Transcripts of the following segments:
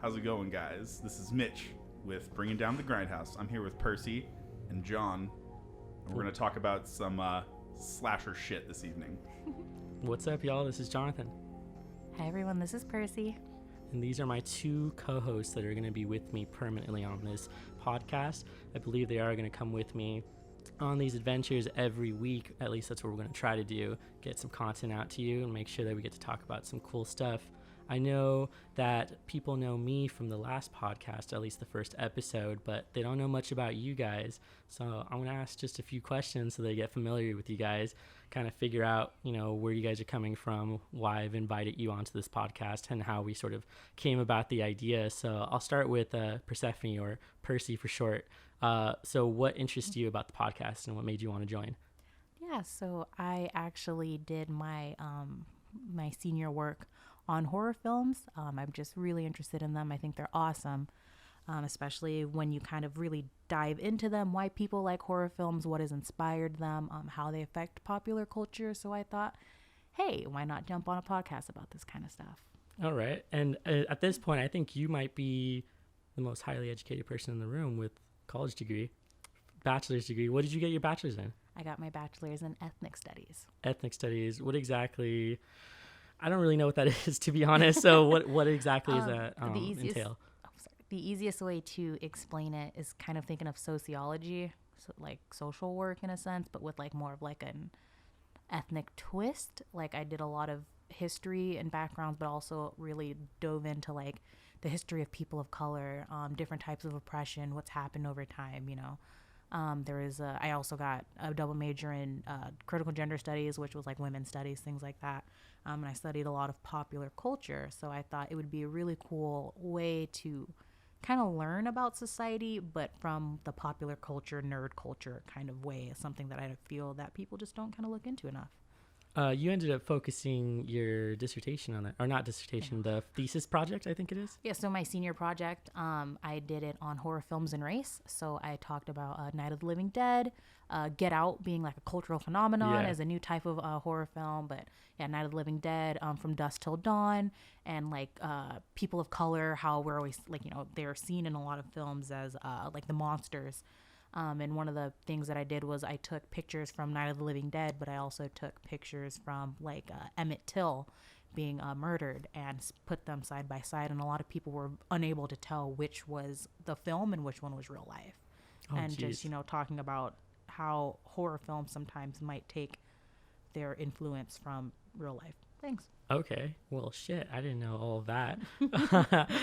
How's it going, guys? This is Mitch with Bringing Down the Grindhouse. I'm here with Percy and John, and we're going to talk about some slasher shit this evening. What's up, y'all? This is Jonathan. Hi, everyone. This is Percy. And these are my two co-hosts that are going to be with me permanently on this podcast. I believe they are going to come with me on these adventures every week. At least that's what we're going to try to do. Get some content out to you and make sure that we get to talk about some cool stuff. I know that people know me from the last podcast, at least the first episode, but they don't know much about you guys. So I'm going to ask just a few questions so they get familiar with you guys, kind of figure out, where you guys are coming from, why I've invited you onto this podcast, and how we sort of came about the idea. So I'll start with Persephone, or Percy for short. So what interests you about the podcast and what made you want to join? Yeah, so I actually did my my senior work on horror films. I'm just really interested in them. I think they're awesome, especially when you kind of really dive into them, why people like horror films, what has inspired them, how they affect popular culture. So I thought, hey, why not jump on a podcast about this kind of stuff? All right. And at this point, I think you might be the most highly educated person in the room with college degree, bachelor's degree. What did you get your bachelor's in? I got my bachelor's in ethnic studies. Ethnic studies. What exactly... I don't really know what that is, to be honest. So what exactly does that entail? The easiest way to explain it is kind of thinking of sociology, so like social work in a sense, but with like more of like an ethnic twist. Like I did a lot of history and backgrounds, but also really dove into like the history of people of color, different types of oppression, what's happened over time, I also got a double major in critical gender studies, which was like women's studies, things like that. And I studied a lot of popular culture. So I thought it would be a really cool way to kind of learn about society, but from the popular culture, nerd culture kind of way, something that I feel that people just don't kind of look into enough. You ended up focusing your dissertation on that, or not dissertation, the thesis project, I think it is. Yeah, so my senior project, I did it on horror films and race. So I talked about Night of the Living Dead, Get Out being like a cultural phenomenon as a new type of horror film. But yeah, Night of the Living Dead, From Dusk Till Dawn, and like people of color, how we're always like, they're seen in a lot of films as like the monsters. And one of the things that I did was I took pictures from Night of the Living Dead, but I also took pictures from like Emmett Till being murdered and put them side by side. And a lot of people were unable to tell which was the film and which one was real life. Just, talking about how horror films sometimes might take their influence from real life things. Okay, well, shit, I didn't know all of that.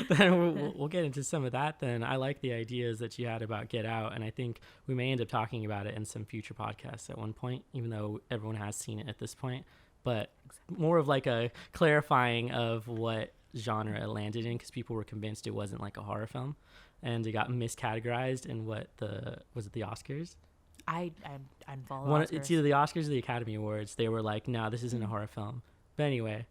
Then we'll get into some of that then. I like the ideas that you had about Get Out, and I think we may end up talking about it in some future podcasts at one point, even though everyone has seen it at this point. But more of like a clarifying of what genre it landed in, because people were convinced it wasn't like a horror film, and it got miscategorized in was it the Oscars? I follow Oscars. It's either the Oscars or the Academy Awards. They were like, no, this isn't a horror film. But anyway,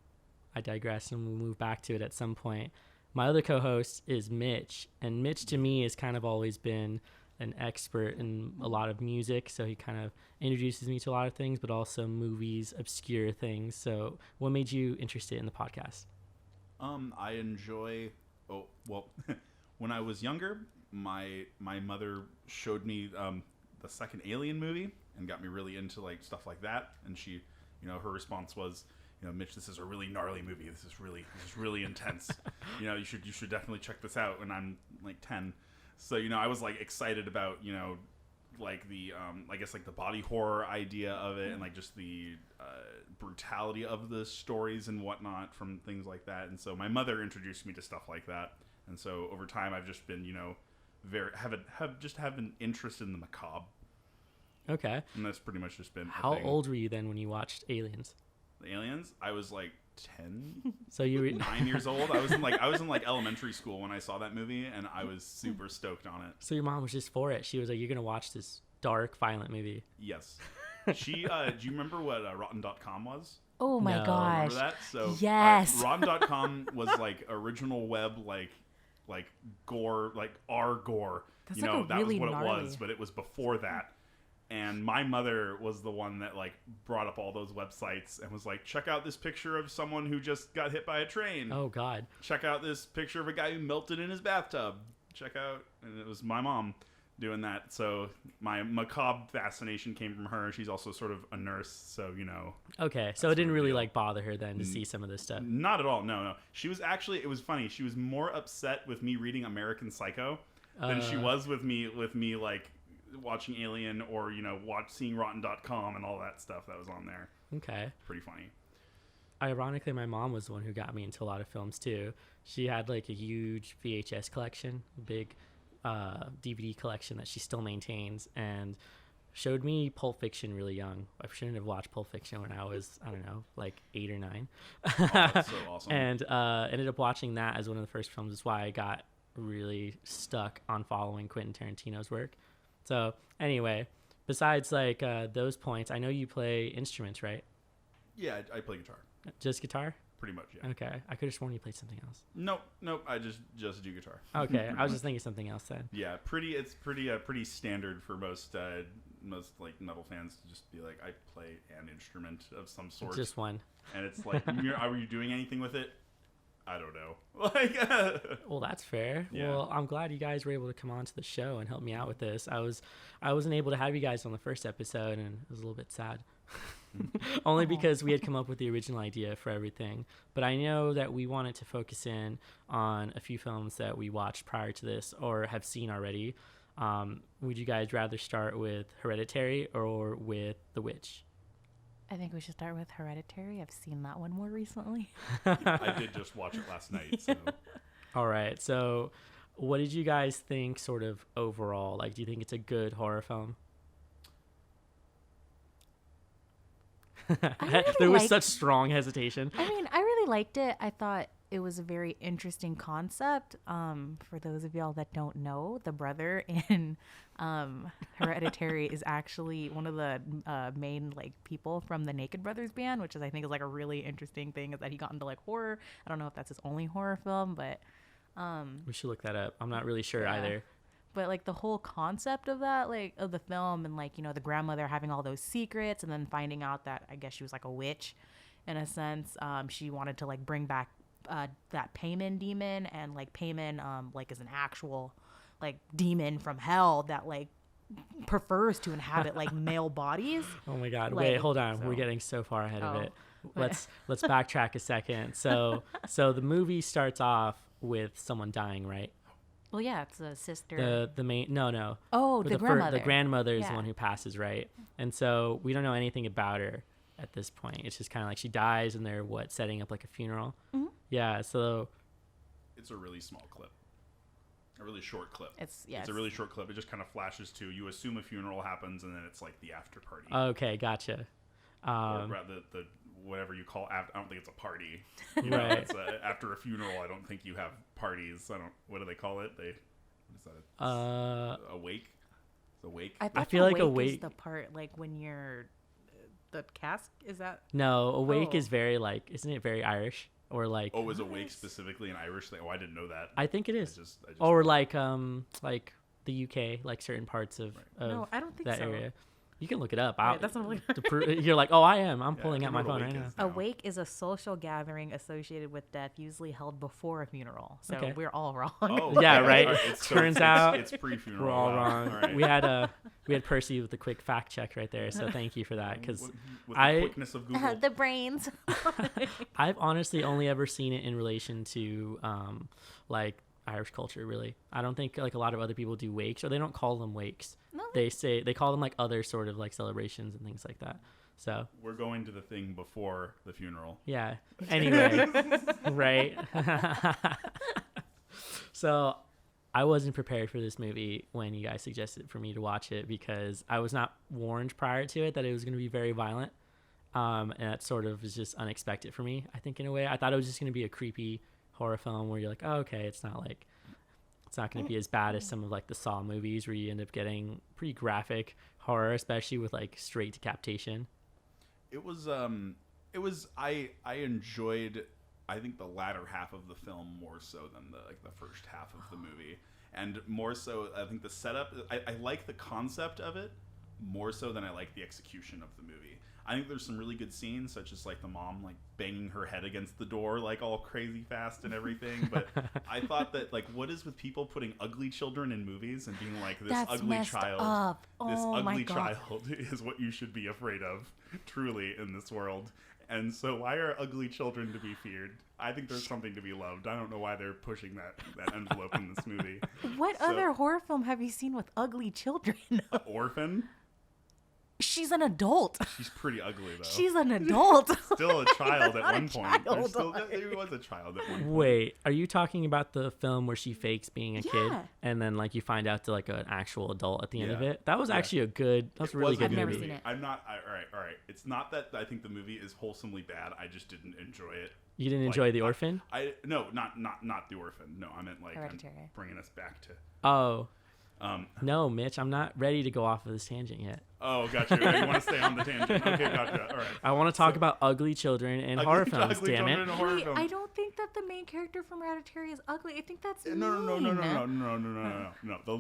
I digress, and we'll move back to it at some point. My other co-host is Mitch, and Mitch to me has kind of always been an expert in a lot of music, so he kind of introduces me to a lot of things, but also movies, obscure things. So what made you interested in the podcast? I enjoy... when I was younger, my mother showed me the second Alien movie and got me really into like stuff like that, and she, her response was... Mitch, this is a really gnarly movie. This is really intense. You should definitely check this out. And I'm like 10, so I was like excited about like the I guess like the body horror idea of it, and like just the brutality of the stories and whatnot from things like that. And so my mother introduced me to stuff like that, and so over time I've just been have an interest in the macabre. Okay, and that's pretty much just been. How old were you then when you watched Aliens? The Aliens? I was like 10. So you were 9 years old. I was in like elementary school when I saw that movie, and I was super stoked on it. So your mom was just for it. She was like, "You're gonna watch this dark, violent movie." Yes. She. Do you remember what Rotten.com was? Oh my gosh. Remember that? So yes. Rotten.com was like original web like gore, like R gore. That's that really was what gnarly. it was, but it was before that. And my mother was the one that like brought up all those websites and was like, check out this picture of someone who just got hit by a train. Oh God. Check out this picture of a guy who melted in his bathtub. Check out, and it was my mom doing that. So my macabre fascination came from her. She's also sort of a nurse, so you know. Okay, so it didn't really like bother her then to see some of this stuff. Not at all. No. She was actually, it was funny. She was more upset with me reading American Psycho than she was with me like watching Alien or seeing Rotten.com and all that stuff that was on there. Okay. Pretty funny. Ironically, my mom was the one who got me into a lot of films too. She had like a huge VHS collection, big DVD collection that she still maintains, and showed me Pulp Fiction really young. I shouldn't have watched Pulp Fiction when I was, I don't know, like 8 or 9. Oh, that's so awesome. And ended up watching that as one of the first films. That's why I got really stuck on following Quentin Tarantino's work. So anyway, besides like those points, I know you play instruments, right? Yeah, I play guitar. Just guitar? Pretty much, yeah. Okay. I could have sworn you played something else. Nope. I just do guitar. Okay. I was just thinking something else then. Yeah, it's pretty standard for most like metal fans to just be like, I play an instrument of some sort. Just one. And it's like, are you doing anything with it? I don't know. Like, well, that's fair. Yeah. Well, I'm glad you guys were able to come on to the show and help me out with this. I wasn't able to have you guys on the first episode, and it was a little bit sad. Only because we had come up with the original idea for everything. But I know that we wanted to focus in on a few films that we watched prior to this or have seen already. Would you guys rather start with Hereditary or with The Witch? I think we should start with Hereditary. I've seen that one more recently. I did just watch it last night. So. All right. So what did you guys think sort of overall? Like, do you think it's a good horror film? There was such strong hesitation. I mean, I really liked it. I thought it was a very interesting concept. For those of y'all that don't know, the brother in Hereditary is actually one of the main like people from the Naked Brothers band, which I think is like a really interesting thing, is that he got into like horror. I don't know if that's his only horror film, but we should look that up. I'm not really sure either. But like the whole concept of that, like of the film, and like the grandmother having all those secrets, and then finding out that I guess she was like a witch, in a sense. She wanted to like bring back that Payman demon, and like Payman like is an actual like demon from hell that like prefers to inhabit like male bodies. Oh my God! Like, Wait, hold on. We're getting so far ahead of it. Let's backtrack a second. So the movie starts off with someone dying, right? Well, yeah, it's a sister. The main no. Oh, the grandmother. The grandmother is the one who passes, right? And so we don't know anything about her at this point. It's just kind of like she dies, and they're setting up like a funeral. Mm-hmm. Yeah. So it's a really small clip, a really short clip. It's a really short clip. It just kind of flashes to, you assume a funeral happens, and then it's like the after party. Okay, gotcha. Or rather, the whatever you call I don't think it's a party. Right. It's after a funeral. I don't think you have parties. What do they call it? What is that? Awake. It's awake. I feel like awake is the part like when you're the cask. Is that? No, awake is very like, isn't it very Irish or like? Oh, is awake specifically an Irish thing? Oh, I didn't know that. I think it is. I just or like the UK, like certain parts of no, I don't think that so. area. You can look it up. Right, that's not really You're like, oh, I am. I'm pulling out my phone right now. Awake is a social gathering associated with death, usually held before a funeral. So we're all wrong. Oh, yeah, right. Turns out it's pre-funeral. We're all wrong. All right. We had Percy with the quick fact check right there. So thank you for that, because with the quickness of Google. The brains. I've honestly only ever seen it in relation to like Irish culture, really. I don't think like a lot of other people do wakes, or they don't call them wakes. No. They call them like other sort of like celebrations and things like that. So we're going to the thing before the funeral. Yeah. Anyway, right. So I wasn't prepared for this movie when you guys suggested for me to watch it, because I was not warned prior to it that it was going to be very violent. And that sort of was just unexpected for me, I think, in a way. I thought it was just going to be a creepy horror film where you're like, oh, okay, it's not going to be as bad as some of like the Saw movies where you end up getting pretty graphic horror, especially with like straight decapitation. It was I enjoyed, I think, the latter half of the film more so than the first half of the movie, and more so I think the setup. I like the concept of it, more so than I like the execution of the movie. I think there's some really good scenes, such as like the mom like banging her head against the door like all crazy fast and everything. But I thought that like, what is with people putting ugly children in movies and being like, this That's ugly messed child, up. this Oh my ugly God. child is what you should be afraid of, truly, in this world. And so why are ugly children to be feared? I think there's something to be loved. I don't know why they're pushing that envelope in this movie. What other horror film have you seen with ugly children? Orphan? She's an adult. She's pretty ugly, though. She's an adult. Still a child at not a one point. child. There was a child at one point. Wait, are you talking about the film where she fakes being a kid Yeah. and then like you find out to like an actual adult at the end of Yeah. it? That was Yeah. actually a good. That was a It really was a good I've never movie. seen it. I'm not. All right. It's not that I think the movie is wholesomely bad. I just didn't enjoy it. You didn't Like, enjoy The Orphan? No, not The Orphan. No, I meant like I'm Hereditary. bringing us back to. Oh. No, Mitch, I'm not ready to go off of this tangent yet. Oh, gotcha. You want to stay on the tangent? Okay, gotcha. All right. I want to talk about ugly children in horror films. Ugly Damn children it! in horror Wait, films. I don't think that the main character from Hereditary is ugly. I think that's No. mean. The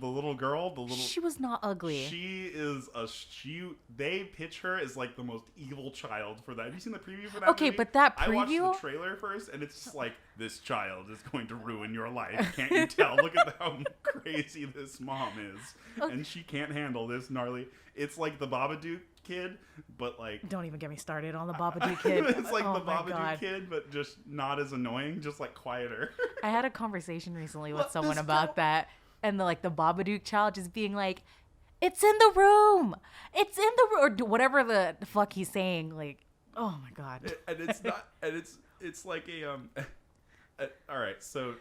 little girl. She was not ugly. She is They pitch her as like the most evil child for that. Have you seen the preview for that? Okay, movie? but that I watched preview- the trailer first, and it's just like, this child is going to ruin your life. Can't you tell? Look at how crazy this mom is, and she can't handle this gnarly. It's like the Babadook kid, but like. Don't even get me started on the Babadook kid. It's like Oh the my Babadook God. kid, but just not as annoying, just like quieter. I had a conversation recently with What, someone this about girl- that, and the Babadook child just being like, "It's in the room. It's in the room," or whatever the fuck he's saying. Like, oh my God. And it's not, and it's like all right, so.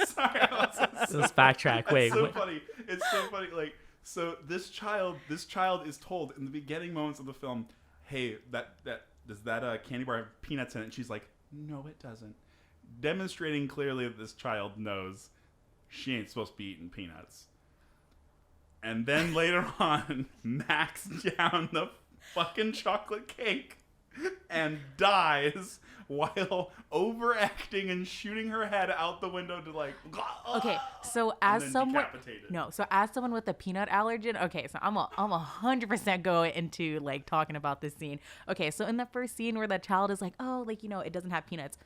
Sorry, Let's backtrack. Wait, It's so what? funny. It's so funny. Like, so this child is told in the beginning moments of the film, "Hey, does that candy bar have peanuts in it?" And she's like, "No, it doesn't," demonstrating clearly that this child knows she ain't supposed to be eating peanuts. And then later on, knacks down the fucking chocolate cake and dies while overacting and shooting her head out the window to like. Okay, so and as then someone decapitated. so as someone with a peanut allergen, okay, so I'm 100% go into like talking about this scene. Okay, so in the first scene where the child is like, "Oh, like, it doesn't have peanuts."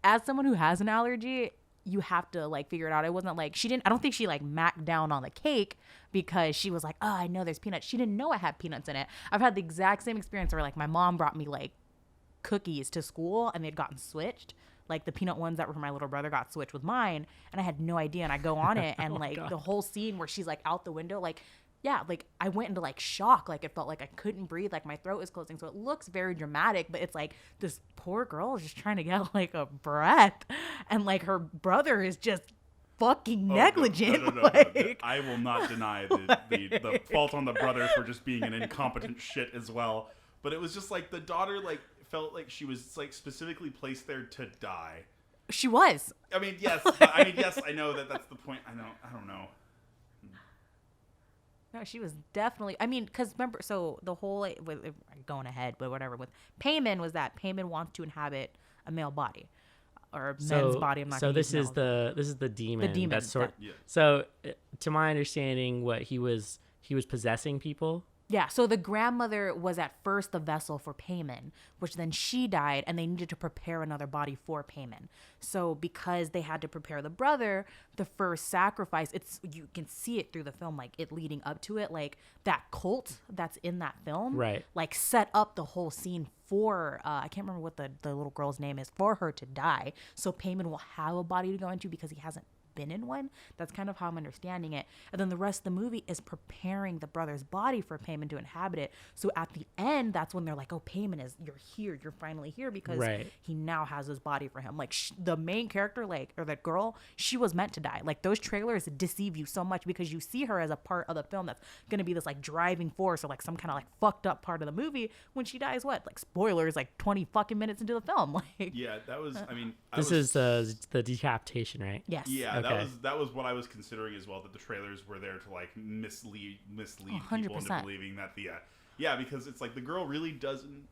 As someone who has an allergy, you have to like figure it out. It wasn't like I don't think she like macked down on the cake because she was like, "Oh, I know there's peanuts." She didn't know it had peanuts in it. I've had the exact same experience where like my mom brought me like cookies to school and they'd gotten switched. Like the peanut ones that were for my little brother got switched with mine, and I had no idea. And I go on it, and like God. the whole scene where she's like out the window, like, yeah, like I went into like shock. Like it felt like I couldn't breathe, like my throat is closing. So it looks very dramatic, but it's like this poor girl is just trying to get like a breath, and like her brother is just fucking negligent. No. Like, I will not deny the fault on the brother for just being an incompetent shit as well. But it was just like the daughter like felt like she was like specifically placed there to die. she was. I mean, yes. I know that's the point. I don't know. No, she was definitely. I mean, because remember, so the whole with going ahead, but whatever with Payman was that Payman wants to inhabit a male body or a men's body. I'm not. So gonna this use is male. the demon. demon, That's sort. Yeah. So, to my understanding, what he was possessing people. Yeah, so the grandmother was at first the vessel for Payman, which then she died, and they needed to prepare another body for Payman. So because they had to prepare the brother, the first sacrifice, you can see it through the film, like it leading up to it, like that cult that's in that film, Right. like set up the whole scene for, I can't remember what the little girl's name is, for her to die. So Payman will have a body to go into because he hasn't been in one. That's kind of how I'm understanding it. And then the rest of the movie is preparing the brother's body for Payman to inhabit it. So at the end, that's when they're like, "Oh, Payman you're here. You're finally here," because Right. he now has his body for him. Like the main character, like, or that girl, she was meant to die. Like those trailers deceive you so much because you see her as a part of the film that's going to be this like driving force or like some kind of like fucked up part of the movie. When she dies, what? Like spoilers, like 20 fucking minutes into the film. Like, Yeah, that was. I mean, This is the decapitation, right? yes. Yeah, Okay. that was what I was considering as well. That the trailers were there to like mislead people 100%. into believing that because it's like the girl really doesn't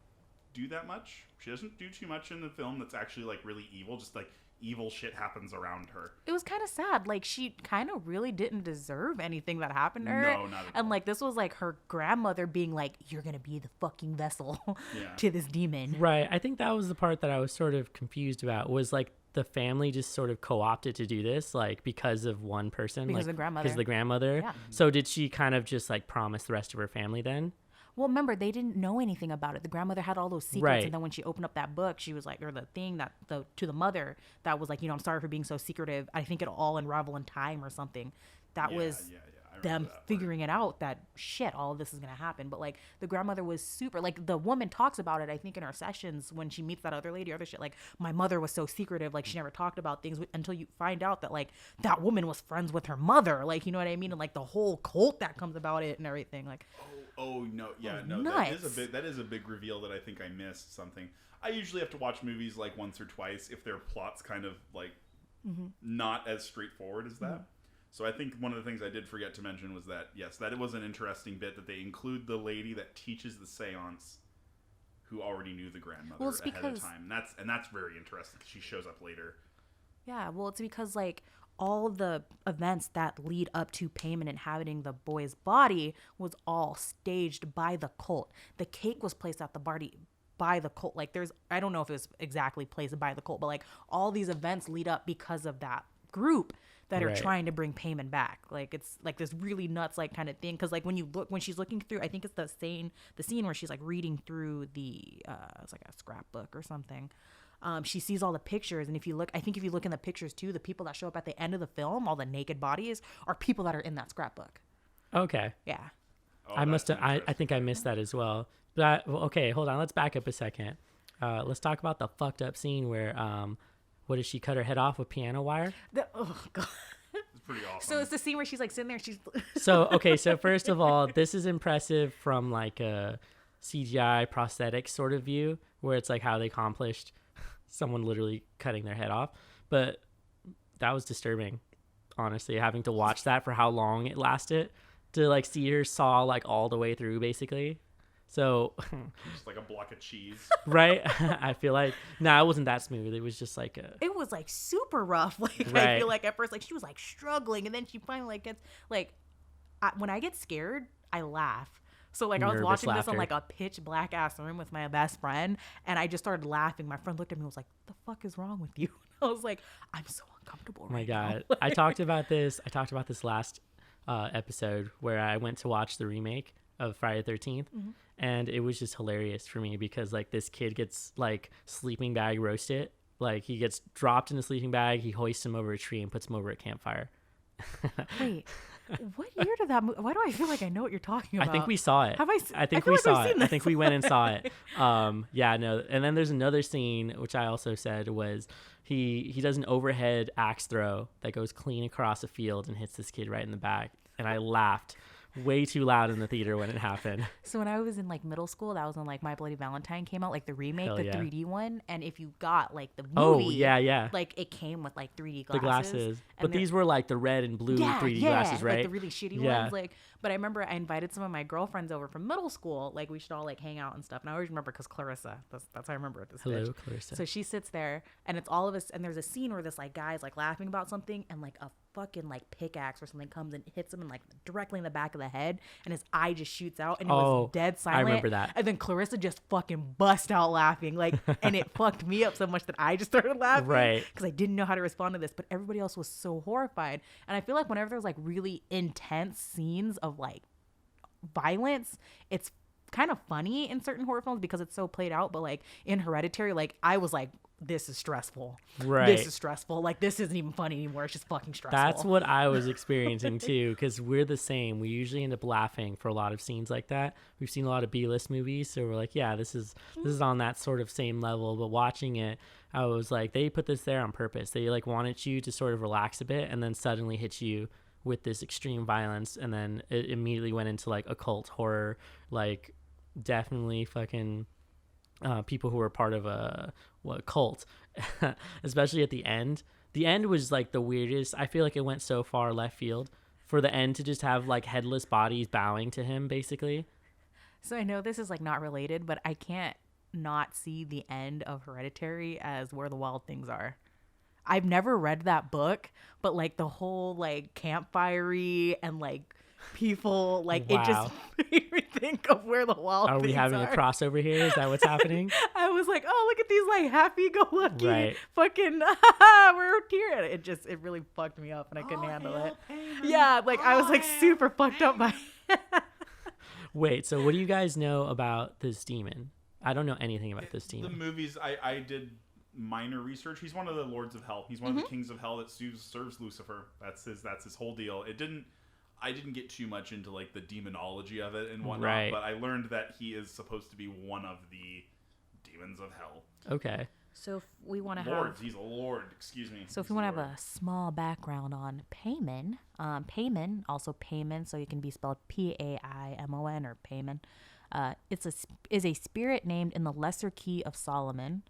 do that much. She doesn't do too much in the film that's actually like really evil. Just like evil shit happens around her. It was kind of sad. Like, she kind of really didn't deserve anything that happened to her. No, not at all. And like, this was like her grandmother being like, you're gonna be the fucking vessel to this demon. Right. I think that was the part that I was sort of confused about, was like the family just sort of co-opted to do this, like because of one person, Because like of the grandmother. because of the grandmother. Yeah. So did she kind of just like promise the rest of her family then? Well, remember, they didn't know anything about it. The grandmother had all those secrets, Right. and then when she opened up that book, she was like, or the thing that to the mother that was like, I'm sorry for being so secretive. I think it'll all unravel in time or something. That was I them remember that figuring it out that shit, all of this is gonna happen. But like, the grandmother was super, like, the woman talks about it, I think, in her sessions when she meets that other lady, other shit, like, my mother was so secretive, like she never talked about things until you find out that like that woman was friends with her mother, like, you know what I mean, and like the whole cult that comes about it and everything, like. Oh no, yeah, no, Nuts. that is a big reveal that I think I missed something. I usually have to watch movies like once or twice if their plot's kind of like not as straightforward as that. So I think one of the things I did forget to mention was that, yes, that it was an interesting bit that they include the lady that teaches the seance who already knew the grandmother ahead of time. And that's very interesting because she shows up later. Yeah, well, it's because like all the events that lead up to Payman inhabiting the boy's body was all staged by the cult. The cake was placed at the party by the cult. Like, I don't know if it was exactly placed by the cult, but like all these events lead up because of that group that are trying to bring Payman back. Like, it's like this really nuts like kind of thing, because like when she's looking through, I think it's the scene where she's like reading through it's like a scrapbook or something. She sees all the pictures, and if you look in the pictures too, the people that show up at the end of the film, all the naked bodies, are people that are in that scrapbook. Okay. Yeah. Oh, I must have. I think I missed that as well. But okay, hold on. Let's back up a second. Let's talk about the fucked up scene where what does she cut her head off with piano wire? Oh god. It's pretty awesome. So it's the scene where she's like sitting there. She's So okay. So first of all, this is impressive from like a CGI prosthetic sort of view, where it's like how they accomplished someone literally cutting their head off. But that was disturbing, honestly, having to watch that for how long it lasted, to like see her saw like all the way through basically. So just like a block of cheese. Right. I feel like it wasn't that smooth. It was just like it was like super rough. Like Right. I feel like at first like she was like struggling, and then she finally like gets like when I get scared, I laugh. So like I was Nervous watching this laughter. on like a pitch black ass room with my best friend, and I just started laughing. My friend looked at me and was like, "The fuck is wrong with you?" I was like, "I'm so uncomfortable." Oh my right god. now. I talked about this last episode where I went to watch the remake of Friday the 13th, and it was just hilarious for me because like this kid gets like sleeping bag roasted. Like he gets dropped in a sleeping bag, he hoists him over a tree and puts him over a campfire. Wait, what year did that movie? Why do I feel like I know what you're talking about? I think we saw it. Have I? I think feel we like I've saw it. seen I this. think we went and saw it. Yeah, no. And then there's another scene which I also said was he does an overhead axe throw that goes clean across a field and hits this kid right in the back, and I laughed way too loud in the theater when it happened. So when I was in like middle school, that was when like My Bloody Valentine came out, like the remake, Hell the yeah. 3D one. And if you got like the movie, Oh, yeah. like it came with like 3D The glasses. glasses. And But these were like the red and blue 3D glasses, right? Like the really shitty Yeah. ones. Like, but I remember I invited some of my girlfriends over from middle school. Like we should all like hang out and stuff. And I always remember because Clarissa, that's how I remember it. This Hello, bitch. Clarissa. So she sits there, and it's all of us. And there's a scene where this like guy's like laughing about something, and like a fucking like pickaxe or something comes and hits him in like directly in the back of the head, and his eye just shoots out, and it was dead silent. I remember that. And then Clarissa just fucking bust out laughing, like, and it fucked me up so much that I just started laughing, Right. Because I didn't know how to respond to this, but everybody else was so horrified. And I feel like whenever there's like really intense scenes of like violence, it's kind of funny in certain horror films because it's so played out. But like in Hereditary, like I was like, this is stressful. Right. This is stressful. Like this isn't even funny anymore. It's just fucking stressful. That's what I was experiencing too, because we're the same. We usually end up laughing for a lot of scenes like that. We've seen a lot of B-list movies, so we're like, yeah, this is on that sort of same level. But watching it, I was like, they put this there on purpose. They like wanted you to sort of relax a bit, and then suddenly hit you with this extreme violence, and then it immediately went into like occult horror, like definitely fucking people who were part of a cult, especially at the end. The end was like the weirdest. I feel like it went so far left field for the end to just have like headless bodies bowing to him basically. So I know this is like not related, but I can't not see the end of Hereditary as Where the Wild Things Are. I've never read that book, but like the whole like campfirey and like people like it just Wow. made me think of where the wild Are we things having are. a crossover here? Is that what's happening? I was like, oh, look at these like happy-go-lucky Right. fucking we're here. It really fucked me up and I couldn't handle it. Payment. Yeah, like I was like super fucked up by it. Wait, so what do you guys know about this demon? I don't know anything about this The demon. movies, I did minor research. He's one of the lords of hell. He's one of the kings of hell that serves Lucifer. That's his whole deal. I didn't get too much into like the demonology of it and whatnot, Right. but I learned that he is supposed to be one of the demons of hell. Okay. So if we want to Lords, have he's a lord. Excuse me. So if we want to have a small background on Paimon, Paimon, also Paimon, so it can be spelled Paimon or Paimon. Is a spirit named in the Lesser Key of Solomon,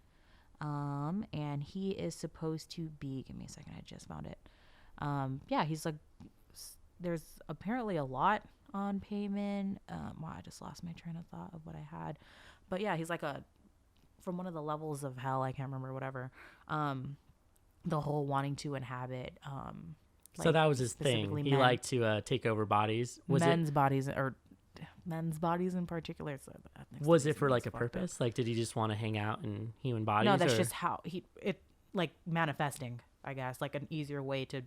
and he is supposed to be. Give me a second, I just found it. Yeah, he's like. There's apparently a lot on Paimon. Wow, I just lost my train of thought of what I had, but yeah, he's like from one of the levels of hell. I can't remember whatever. The whole wanting to inhabit. So that was his thing. specifically He men. liked to take over bodies. men's bodies or men's bodies in particular. So Was it for like a purpose? Like, did he just want to hang out in human bodies? No, that's or- just how it like manifesting. I guess like an easier way to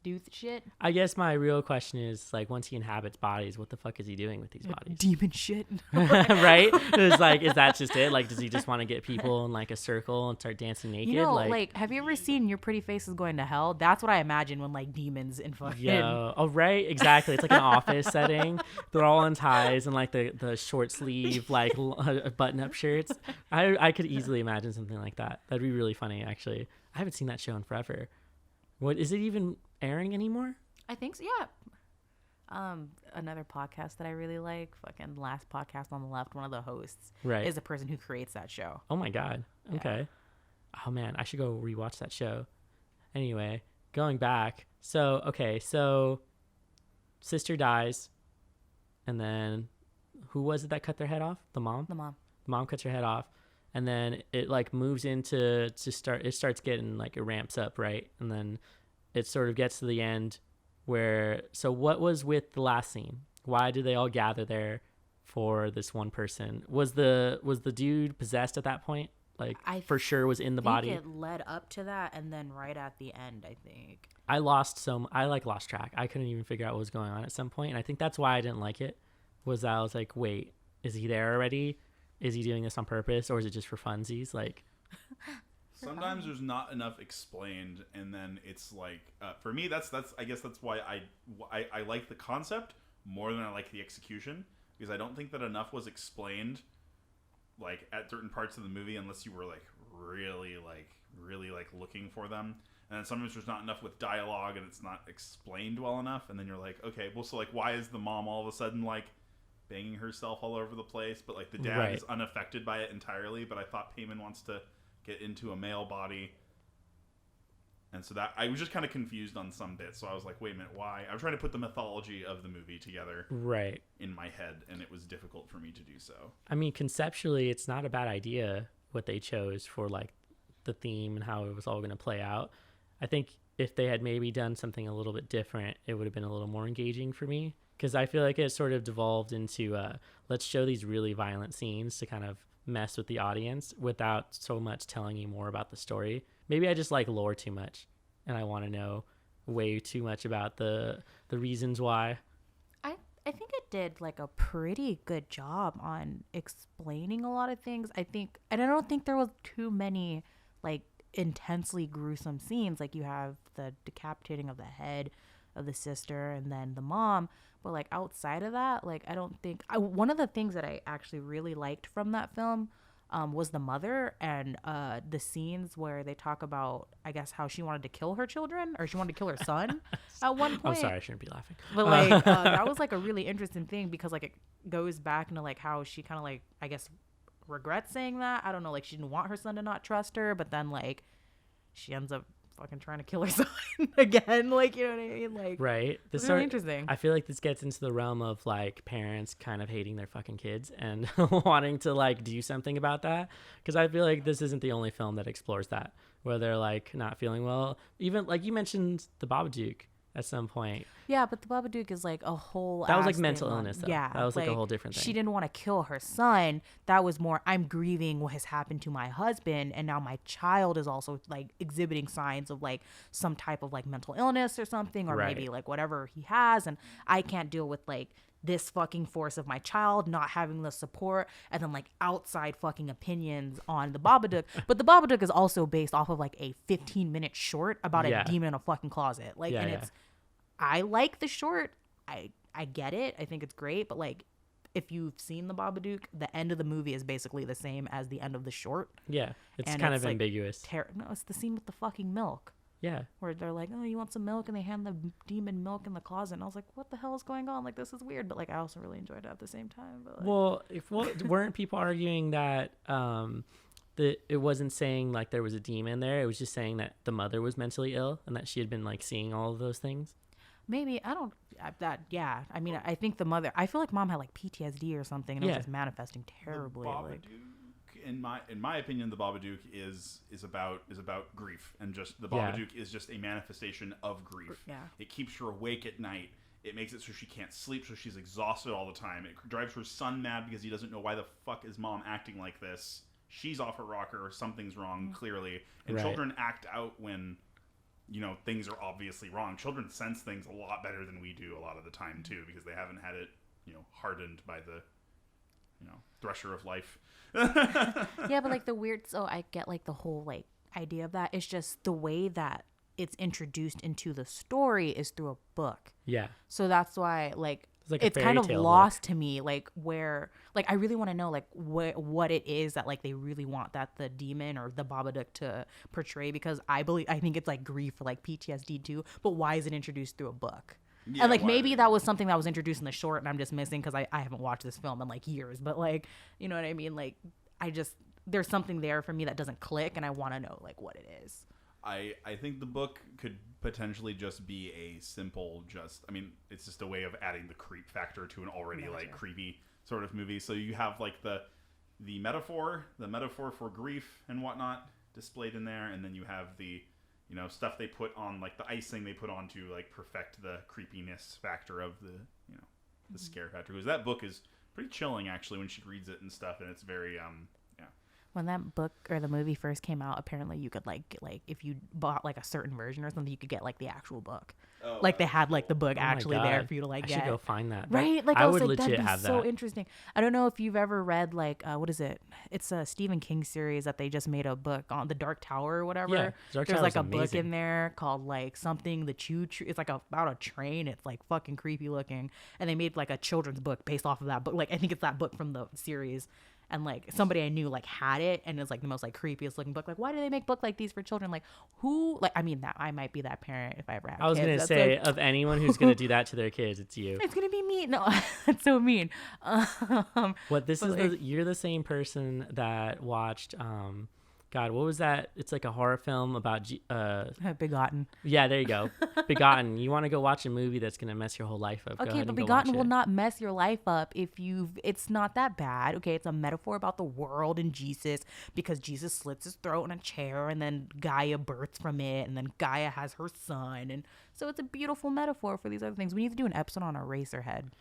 do shit. I guess my real question is like, once he inhabits bodies, what the fuck is he doing with these bodies? Demon shit. Right? It's like, is that just it? Like, does he just want to get people in like a circle and start dancing naked? You know, like, have you ever seen Your Pretty Face is Going to Hell? That's what I imagine when like demons in fucking. Yo, oh right, exactly. It's like an office setting. They're all in ties and like the short sleeve like button up shirts. I could easily imagine something like that. That'd be really funny, actually. I haven't seen that show in forever. What is it even airing anymore? I think so. Yeah. Another podcast that I really like, fucking Last Podcast on the Left. One of the hosts Right. is the person who creates that show. Oh my god. Yeah. Okay. Oh man, I should go rewatch that show. Anyway, going back. So sister dies, and then who was it that cut their head off? The mom. The mom. The mom cuts her head off, and then it like moves into it starts getting like, it ramps up, right? And then it sort of gets to the end where, so what was with the last scene? Why did they all gather there for this one person? Was the dude possessed at that point? Like, I for sure was in the body. It led up to that, and then right at the end, I think. I lost track. I couldn't even figure out what was going on at some point, and I think that's why I didn't like it. Was I was like, wait, is he there already? Is he doing this on purpose, or is it just for funsies? Like, Sometimes there's not enough explained, and then it's like, for me, that's I guess that's why I like the concept more than I like the execution, because I don't think that enough was explained, like at certain parts of the movie, unless you were like really looking for them. And then sometimes there's not enough with dialogue, and it's not explained well enough, and then you're like, okay, well, so like, why is the mom all of a sudden like banging herself all over the place, but like the dad Right. is unaffected by it entirely? But I thought Paimon wants to get into a male body, and so that I was just kind of confused on some bits. So I was like, wait a minute, why? I was trying to put the mythology of the movie together right. in my head, and it was difficult for me to do so. I mean, conceptually, it's not a bad idea what they chose for like the theme and how it was all going to play out. I think if they had maybe done something a little bit different, it would have been a little more engaging for me, because I feel like it sort of devolved into let's show these really violent scenes to kind of mess with the audience without so much telling you more about the story. Maybe I just like lore too much, and I want to know way too much about the reasons why. I think it did like a pretty good job on explaining a lot of things. I think, and I don't think there was too many like intensely gruesome scenes. Like you have the decapitating of the head of the sister and then the mom, but like outside of that, like I don't think one of the things that I actually really liked from that film was the mother and the scenes where they talk about, I guess, how she wanted to kill her children, or she wanted to kill her son at one point. I'm sorry, I shouldn't be laughing. But like that was like a really interesting thing, because like it goes back into like how she kind of like, I guess, regrets saying that. I don't know, like she didn't want her son to not trust her, but then like she ends up fucking trying to kill her son again. Like, you know what I mean? Like, right. It's really interesting. I feel like this gets into the realm of like parents kind of hating their fucking kids and wanting to like do something about that. Because I feel like this isn't the only film that explores that, where they're like not feeling well. Even like you mentioned the Babadook at some point. Yeah, but the Babadook is like a whole. That was like mental illness, though. Yeah, that was like a whole different thing. She didn't want to kill her son. That was more, I'm grieving what has happened to my husband, and now my child is also like exhibiting signs of like some type of like mental illness or something, or maybe like whatever he has, and I can't deal with like this fucking force of my child not having the support, and then like outside fucking opinions on the Babadook. But the Babadook is also based off of like a 15-minute short about a demon in a fucking closet. Like, and it's, I like the short. I get it. I think it's great. But like, if you've seen the Babadook, the end of the movie is basically the same as the end of the short. Yeah, it's kind of ambiguous. No, it's the scene with the fucking milk. Yeah. Where they're like, oh, you want some milk? And they hand the demon milk in the closet. And I was like, what the hell is going on? Like, this is weird. But like, I also really enjoyed it at the same time. But, like, weren't people arguing that it wasn't saying like there was a demon there? It was just saying that the mother was mentally ill and that she had been like seeing all of those things. Maybe yeah. I mean, I think the mother. I feel like mom had like PTSD or something, and it was just manifesting terribly. The Babadook, in my opinion, the Babadook is about grief, and just the Babadook is just a manifestation of grief. Yeah. It keeps her awake at night. It makes it so she can't sleep, so she's exhausted all the time. It drives her son mad because he doesn't know why the fuck is mom acting like this. She's off her rocker. Something's wrong, clearly. And children act out when, you know, things are obviously wrong. Children sense things a lot better than we do a lot of the time too, because they haven't had it, you know, hardened by the, you know, thresher of life. Yeah, but like the weird, so I get like the whole like idea of that. It's just the way that it's introduced into the story is through a book. Yeah. So that's why like it's kind of lost to me, like where like I really want to know like what it is that like they really want that the demon or the Babadook to portray, because I think it's like grief or like PTSD too, but why is it introduced through a book? Yeah, and like maybe that was something that was introduced in the short and I'm just missing because I haven't watched this film in like years, but like, you know what I mean? Like there's something there for me that doesn't click, and I want to know like what it is. I think the book could potentially just be a simple, I mean, it's just a way of adding the creep factor to an already like creepy sort of movie. So you have like the metaphor for grief and whatnot displayed in there, and then you have the, you know, stuff they put on, like the icing they put on to like perfect the creepiness factor of the, you know, the scare factor. Because that book is pretty chilling actually when she reads it and stuff, and it's very When that book or the movie first came out, apparently you could like if you bought like a certain version or something, you could get like the actual book. Oh, like they had like the book actually there for you to like get. I should go find that. Right? Like I would like, legit have that. So interesting. I don't know if you've ever read like what is it? It's a Stephen King series that they just made a book on, The Dark Tower or whatever. Yeah, there's like a book in there called like something the Choo. It's like about a train. It's like fucking creepy looking, and they made like a children's book based off of that book. Like I think it's that book from the series. And like somebody I knew like had it, and it's like the most like creepiest looking book. Like, why do they make book like these for children? Like, who? Like, I mean, that I might be that parent if I ever have. I was kids. Gonna That's say, like, of anyone who's gonna do that to their kids, it's you. It's gonna be me. No, that's so mean. You're the same person that watched God, what was that? It's like a horror film about Begotten. Yeah, there you go. Begotten. You want to go watch a movie that's going to mess your whole life up. Okay, but Begotten will not mess your life up it's not that bad. Okay, it's a metaphor about the world and Jesus, because Jesus slits his throat in a chair and then Gaia births from it, and then Gaia has her son, and so it's a beautiful metaphor for these other things. We need to do an episode on Eraserhead.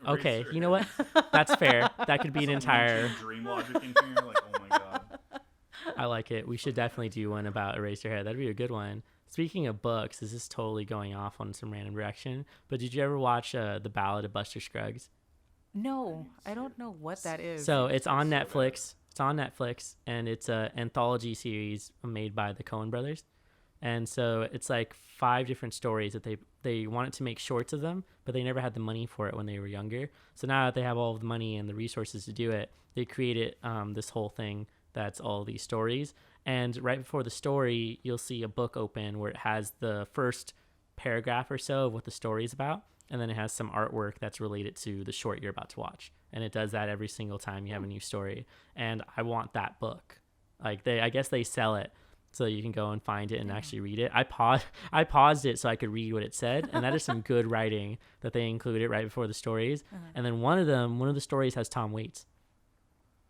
Okay, you know what? That's fair. That could be an entire dream logic in here. Like, oh my god. I like it. We should definitely do one about Eraserhead. That'd be a good one. Speaking of books, this is totally going off on some random direction, but did you ever watch the Ballad of Buster Scruggs? No, I don't know what that is. So it's on Netflix. It's on Netflix, and it's an anthology series made by the Coen brothers. And so it's like 5 different stories that they wanted to make shorts of them, but they never had the money for it when they were younger. So now that they have all of the money and the resources to do it, they created this whole thing that's all these stories. And right before the story, you'll see a book open where it has the first paragraph or so of what the story is about, and then it has some artwork that's related to the short you're about to watch. And it does that every single time you have a new story. And I want that book. Like I guess they sell it, so you can go and find it and actually read it. I paused it so I could read what it said, and that is some good writing that they included right before the stories. And then one of the stories has Tom Waits.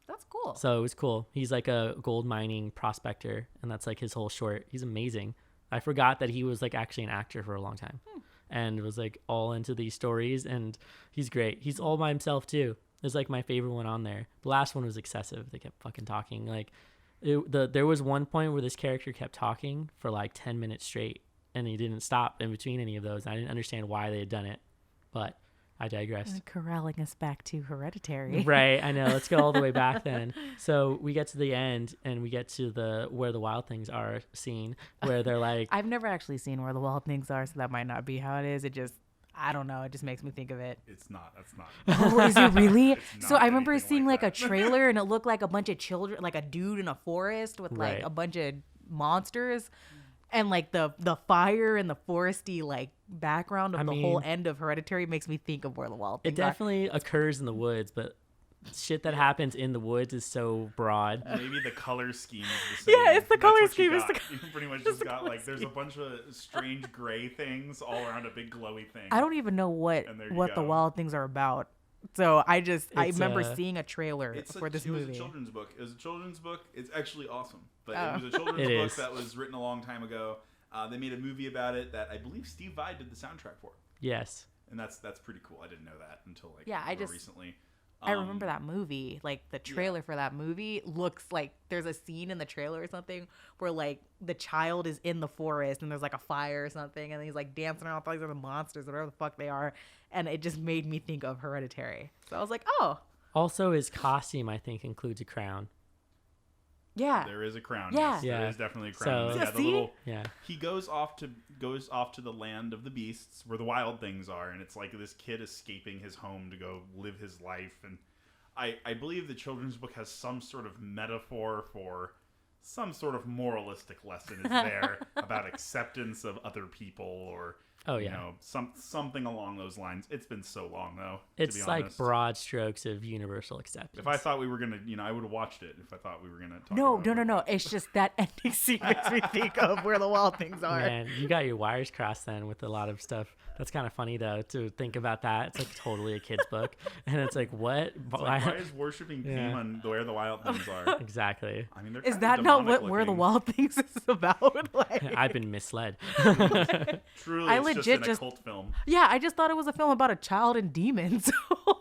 That's cool. So it was cool. He's like a gold mining prospector, and that's like his whole short. He's amazing. I forgot that he was like actually an actor for a long time, and was like all into these stories. And he's great. He's all by himself too. It's like my favorite one on there. The last one was excessive. They kept fucking talking. Like, there was one point where this character kept talking for like 10 minutes straight, and he didn't stop in between any of those. I didn't understand why they had done it, but I digress. Corralling us back to Hereditary. Right, I know. Let's go all the way back then. So we get to the end, and we get to the where the wild things are scene, where they're like... I've never actually seen Where the Wild Things Are, so that might not be how it is. It just... I don't know. It just makes me think of it. It's not. That's not. Oh, is it really? It's So not I remember anything seeing like a that. trailer, and it looked like a bunch of children, like a dude in a forest with like Right. a bunch of monsters, and like the fire and the foresty like background of the whole end of Hereditary makes me think of Where the Wild It Things Are. definitely occurs in the woods, but shit that happens in the woods is so broad. Maybe the color scheme is the same. Yeah, it's the That's color what scheme, You, it's got. the You pretty much just got like there's a bunch of strange gray things all around a big glowy thing. I don't even know what And there you the go. Wild Things are about. So I It's, remember seeing a trailer It for this was movie. a children's book. It was a children's book. It's actually awesome, but Oh. it was a children's It book is. that was written a long time ago. They made a movie about it that I believe Steve Vai did the soundtrack for, Yes. and that's pretty cool. I didn't know that until like Yeah, I more just- recently. I remember that movie. Like the trailer Yeah. for that movie looks like there's a scene in the trailer or something where like the child is in the forest and there's like a fire or something, and he's like dancing around with all these other monsters, whatever the fuck they are, and it just made me think of Hereditary. So I was like, oh Also, his costume, I think, includes a crown. yeah, There is a crown. Yeah. Yes, Yeah. there is definitely a crown. So- Yeah, the See? little Yeah. he goes off to the land of the beasts where the wild things are, and it's like this kid escaping his home to go live his life. And I believe the children's book has some sort of metaphor for some sort of moralistic lesson is there about acceptance of other people, or Oh, you yeah. know, something along those lines. It's been so long though. It's to be like honest. broad strokes of universal acceptance. If I thought we were gonna, I would have watched it. If I thought we were gonna talk no, about no, it. no, no. It's just that ending scene makes me think of Where the Wild Things Are. Man, you got your wires crossed then with a lot of stuff. That's kind of funny though to think about that. It's like totally a kid's book, and it's like what? It's like, why is worshiping Yeah. Paimon where the wild things are? Exactly. I mean, they're Is kind that of not demonic what Where the looking. Wild Things is about? Like, I've been misled. Truly, I it's legit just an occult film. yeah, I just thought it was a film about a child and demons.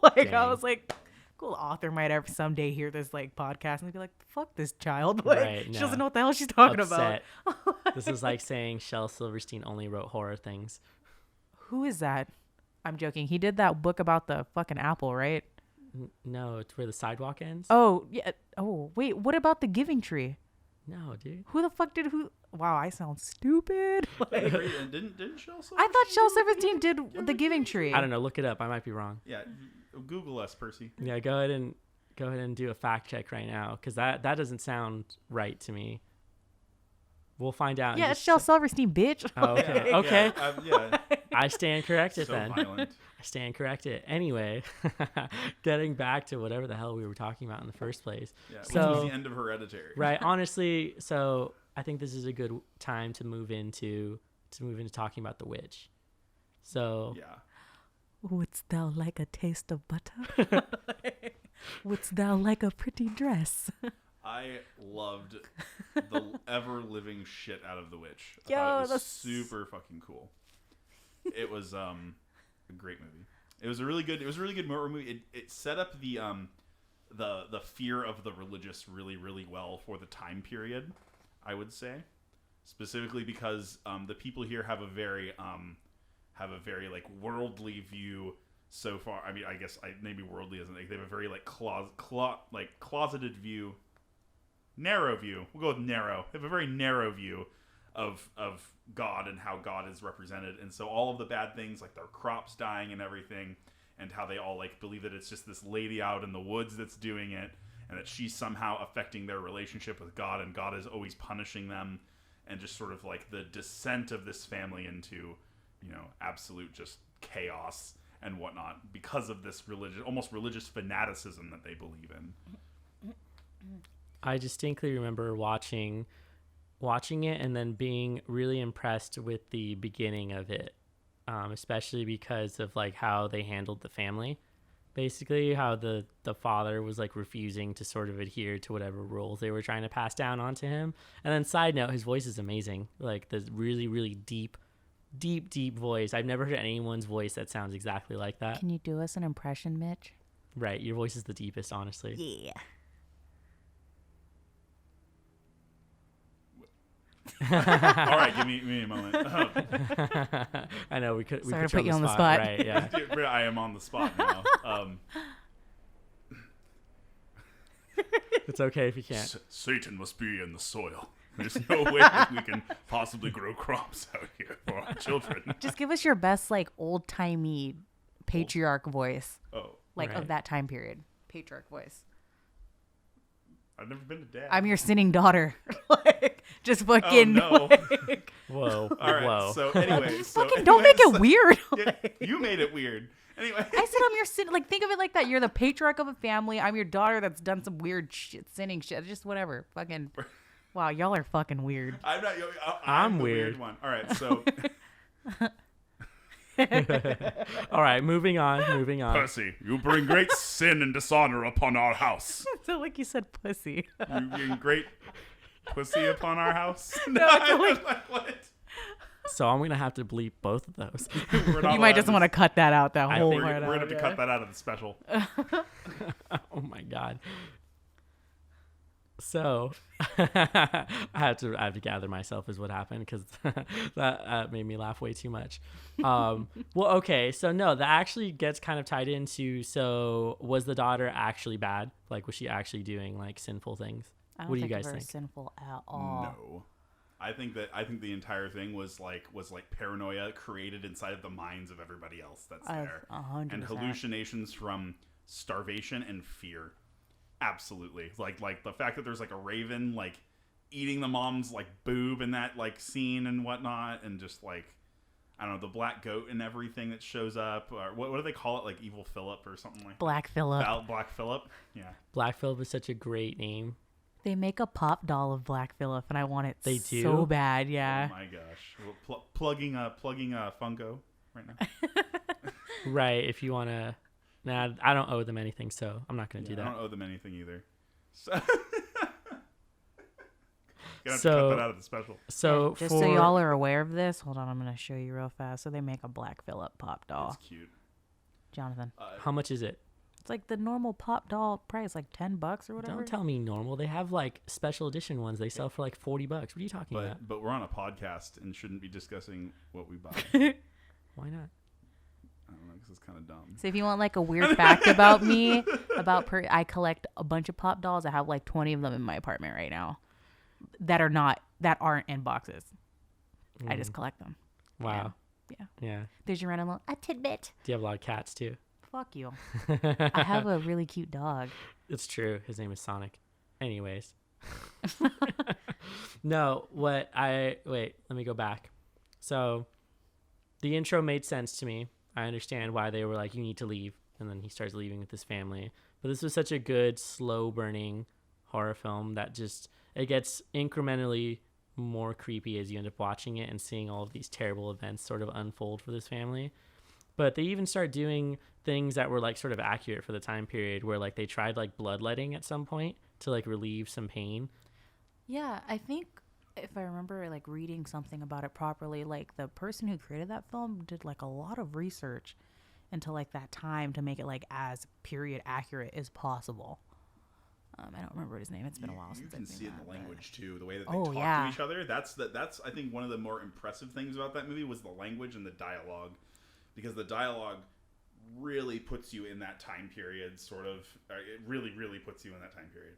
Like I Dang. was like, cool author might ever someday hear this like podcast and be like, fuck this child. Like Right, she no. doesn't know what the hell she's talking Upset. about. This is like saying Shel Silverstein only wrote horror things. Who is that? I'm joking. He did that book about the fucking apple, right? No, it's where the sidewalk ends. Oh, yeah. Oh, wait. What about the Giving Tree? No, dude. Who the fuck did who? Wow, I sound stupid. Like, And didn't Shel Silverstein? I thought Shel Silverstein did the Giving Tree. I don't know. Look it up. I might be wrong. Yeah, Google us, Percy. Yeah, go ahead and do a fact check right now, because that doesn't sound right to me. We'll find out. in Yeah, just it's Shel a- Silverstein, bitch. Oh, okay. Like, Okay. Yeah, I stand corrected so then. violent. I stand corrected. Anyway, getting back to whatever the hell we were talking about in the first place. Yeah, which So- was the end of Hereditary. Right. Honestly, so I think this is a good time to move into talking about the witch. So Yeah. Wouldst thou like a taste of butter? Wouldst thou like a pretty dress? I loved the ever living shit out of The Witch. I Yo, thought it was that's- super fucking cool. It was a great movie. It was a really good horror movie. It set up the fear of the religious really, really well for the time period, I would say. Specifically because the people here have a very like worldly view so far. I mean, I guess maybe worldly isn't. They have a very like closeted view. Narrow view. We'll go with narrow. They have a very narrow view of God and how God is represented. And so all of the bad things, like their crops dying and everything, and how they all like believe that it's just this lady out in the woods that's doing it, and that she's somehow affecting their relationship with God, and God is always punishing them, and just sort of like the descent of this family into, absolute just chaos and whatnot because of this almost religious fanaticism that they believe in. I distinctly remember watching watching it and then being really impressed with the beginning of it, especially because of like how they handled the family. Basically, how the father was like refusing to sort of adhere to whatever rules they were trying to pass down onto him. And then side note, his voice is amazing. Like the really, really deep voice. I've never heard anyone's voice that sounds exactly like that. Can you do us an impression, Mitch? Right. Your voice is the deepest, honestly. Yeah. All right, give me a moment. I know we could put you on the spot. Right, yeah. I am on the spot now. It's okay if you can't. Satan must be in the soil. There's no way that we can possibly grow crops out here for our children. Just give us your best, like, old-timey patriarch voice. Oh. Like, Right. of that time period. Patriarch voice. I've never been to dad. I'm your sinning daughter. Like, just fucking. Oh, no. Like, Whoa. All right, Whoa. so anyway. don't make it weird. Yeah, Like, you made it weird. Anyway. I said I'm your sin. Like, think of it like that. You're the patriarch of a family. I'm your daughter that's done some weird shit, sinning shit. Just whatever. Fucking. Wow, y'all are fucking weird. I'm not. I'm the weird. one. All right, so. All right, moving on. Percy, you bring great sin and dishonor upon our house. So like you said, pussy. You bring great pussy upon our house. No, it's like, What? So I'm going to have to bleep both of those. We're not you might allowed just want to cut that out. That whole We're part gonna out. have to cut that out of the special. Oh my God. So I have to gather myself is what happened because that made me laugh way too much. Well, okay. So no, that actually gets kind of tied into, so was the daughter actually bad? Like, was she actually doing like sinful things? I don't What do you think guys of her think? sinful at all. No. I think the entire thing was like paranoia created inside of the minds of everybody else that's there. 100%. And hallucinations from starvation and fear. Absolutely. Like the fact that there's like a raven like eating the mom's like boob in that like scene and whatnot, and just like, I don't know, the black goat and everything that shows up, or what do they call it, like Evil Philip or something like Black Phillip. Black Phillip. Yeah. Black Phillip is such a great name. They make a pop doll of Black Phillip, and I want it They do? so bad. Yeah. Oh my gosh. Well, plugging Funko right now. Right. If you want to. Nah, I don't owe them anything, so I'm not going to do I that. don't owe them anything either. So gonna have to So- cut that out of the special. So Just for so y'all are aware of this, hold on, I'm gonna show you real fast. So they make a Black Phillip pop doll. It's cute. Jonathan, how much is it? it's like the normal pop doll price, like $10 or whatever. Don't tell me normal. They have like special edition ones. They sell for like $40. What are you talking about? But we're on a podcast and shouldn't be discussing what we buy. Why not? I don't know, because it's kind of dumb. So if you want like a weird fact about me, I collect a bunch of pop dolls. I have like 20 of them in my apartment right now that aren't in boxes. I just collect them. Wow. Yeah. There's your random little a tidbit. Do you have a lot of cats too? Fuck you. I have a really cute dog. It's true. His name is Sonic. Anyways. No, wait, let me go back. So the intro made sense to me. I understand why they were like, you need to leave. And then he starts leaving with his family. But this was such a good, slow burning horror film that just, it gets incrementally more creepy as you end up watching it and seeing all of these terrible events sort of unfold for this family. But they even start doing things that were like sort of accurate for the time period, where like they tried like bloodletting at some point to like relieve some pain. Yeah, I think if I remember like reading something about it properly, like the person who created that film did like a lot of research into like that time to make it like as period accurate as possible. I don't remember his name. It's been a while since I've seen You can see it in that, the but- language too, the way that they Oh, talk yeah. to each other. That's I think one of the more impressive things about that movie was the language and the dialogue, because the dialogue really puts you in that time period. It really puts you in that time period.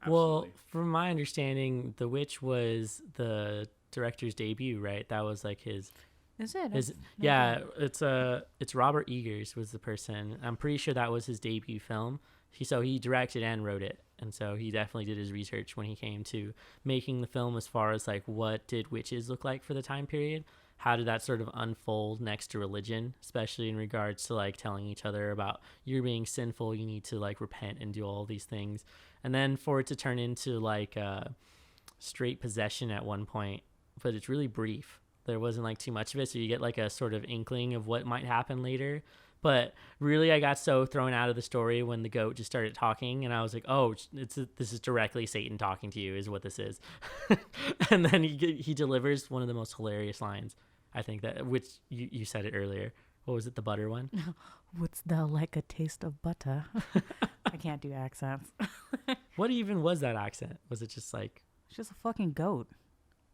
Absolutely. Well, from my understanding, The Witch was the director's debut, right? That was like his Is it? his That's- yeah. It's Robert Eggers was the person. I'm pretty sure that was his debut film. He directed and wrote it, and so he definitely did his research when he came to making the film, as far as like what did witches look like for the time period. How did that sort of unfold next to religion, especially in regards to like telling each other about you're being sinful, you need to like repent and do all these things. And then for it to turn into like straight possession at one point, but it's really brief. There wasn't like too much of it, so you get like a sort of inkling of what might happen later. But really, I got so thrown out of the story when the goat just started talking, and I was like, "Oh, this is directly Satan talking to you, is what this is." And then he delivers one of the most hilarious lines, I think, that which you said it earlier. What was it, the butter one? Wouldst thou like a taste of butter? I can't do accents. What even was that accent? Was it just like? It's just a fucking goat.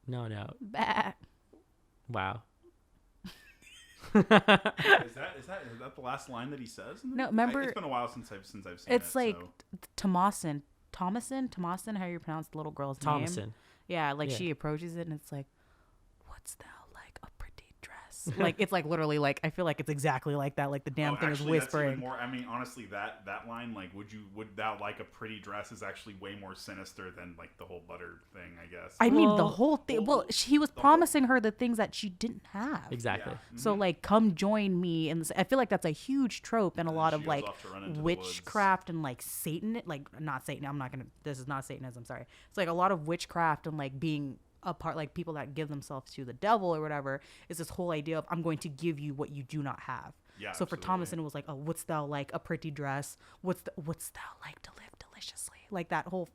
No. Bah. Wow. is that the last line that he says? No, remember. It's been a while since I've seen it. It's like Thomasin, how you pronounce the little girl's name? Thomasin. Yeah, like she approaches it and it's like, "What's thou like a pretty dress?" Like it's like literally like I feel like it's exactly like that. Like the damn thing actually, is whispering. That's even more, I mean, honestly, that line, like, would thou like a pretty dress, is actually way more sinister than like the whole butter thing, I guess. I mean, the whole thing. Well, he was promising her the things that she didn't have. Exactly. Yeah. So like, come join me, and I feel like that's a huge trope in a lot of like witchcraft and like Satan, like not Satan. This is not Satanism. Sorry. It's like a lot of witchcraft and like being apart, like people that give themselves to the devil or whatever, is this whole idea of I'm going to give you what you do not have. Yeah, so for Thomasin, it was like, "Oh, wouldst thou like a pretty dress? Wouldst thou like to live deliciously?" Like that whole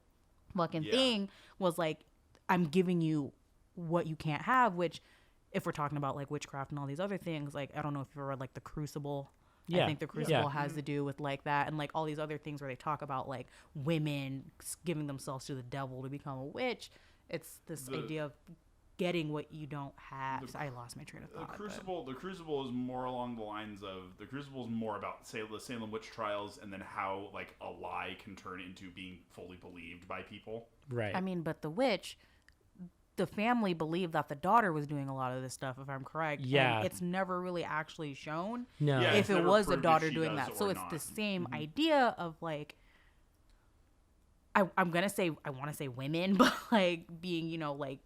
fucking thing was like, I'm giving you what you can't have. Which, if we're talking about like witchcraft and all these other things, like I don't know if you read like the Crucible. I think the Crucible has to do with like that, and like all these other things where they talk about like women giving themselves to the devil to become a witch. It's this idea of getting what you don't have. I lost my train of thought. The Crucible is more along the lines of, the Crucible is more about the Salem witch trials, and then how like a lie can turn into being fully believed by people. Right. I mean, but the witch, the family believed that the daughter was doing a lot of this stuff, if I'm correct. Yeah. And it's never really actually shown if it was the daughter doing that. So it's the same idea of like, I'm gonna say, I want to say women, but like being, you know, like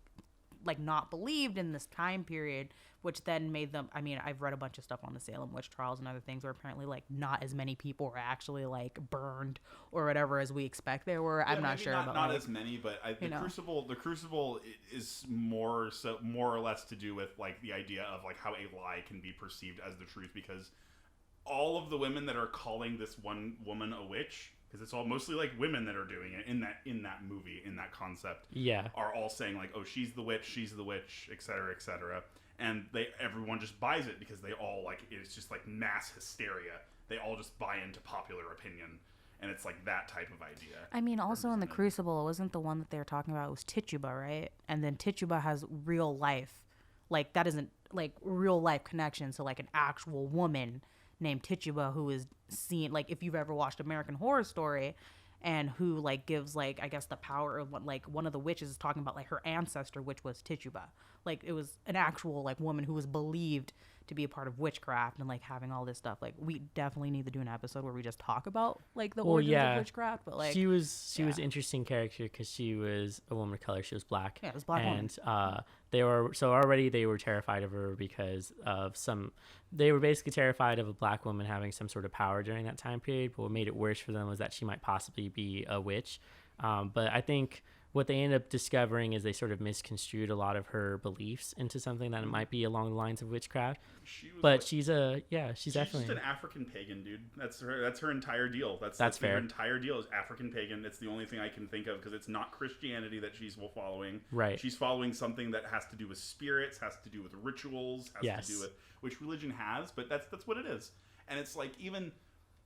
not believed in this time period, which then made them, I mean, I've read a bunch of stuff on the Salem witch trials and other things where apparently like not as many people were actually like burned or whatever as we expect there were. I'm not sure about not like, as many, but the Crucible is more or less to do with like the idea of like how a lie can be perceived as the truth, because all of the women that are calling this one woman a witch, because it's all mostly like women that are doing it in that movie, in that concept, are all saying like, "Oh, she's the witch," etc., etc. And everyone just buys it because they all like, it's just like mass hysteria. They all just buy into popular opinion, and it's like that type of idea. I mean, also in the Crucible, it wasn't the one that they were talking about. It was Tituba, right? And then Tituba has real life, like that isn't like real life connection. So like an actual woman named Tituba who is seen, like if you've ever watched American Horror Story, and who like gives like, I guess, the power of what, like one of the witches is talking about like her ancestor, which was Tituba. Like it was an actual like woman who was believed to be a part of witchcraft and like having all this stuff. Like we definitely need to do an episode where we just talk about like the origins of witchcraft. But like she was interesting character because she was a woman of color. She was black. Yeah, it was black and woman. they were terrified of her because of they were basically terrified of a black woman having some sort of power during that time period. But what made it worse for them was that she might possibly be a witch. But I think what they ended up discovering is they sort of misconstrued a lot of her beliefs into something that might be along the lines of witchcraft. She's definitely just an African pagan, dude. That's her entire deal. That's fair. Her entire deal is African pagan. It's the only thing I can think of, because it's not Christianity that she's following. Right. She's following something that has to do with spirits, has to do with rituals, has to do with, which religion has, but that's what it is. And it's like, even,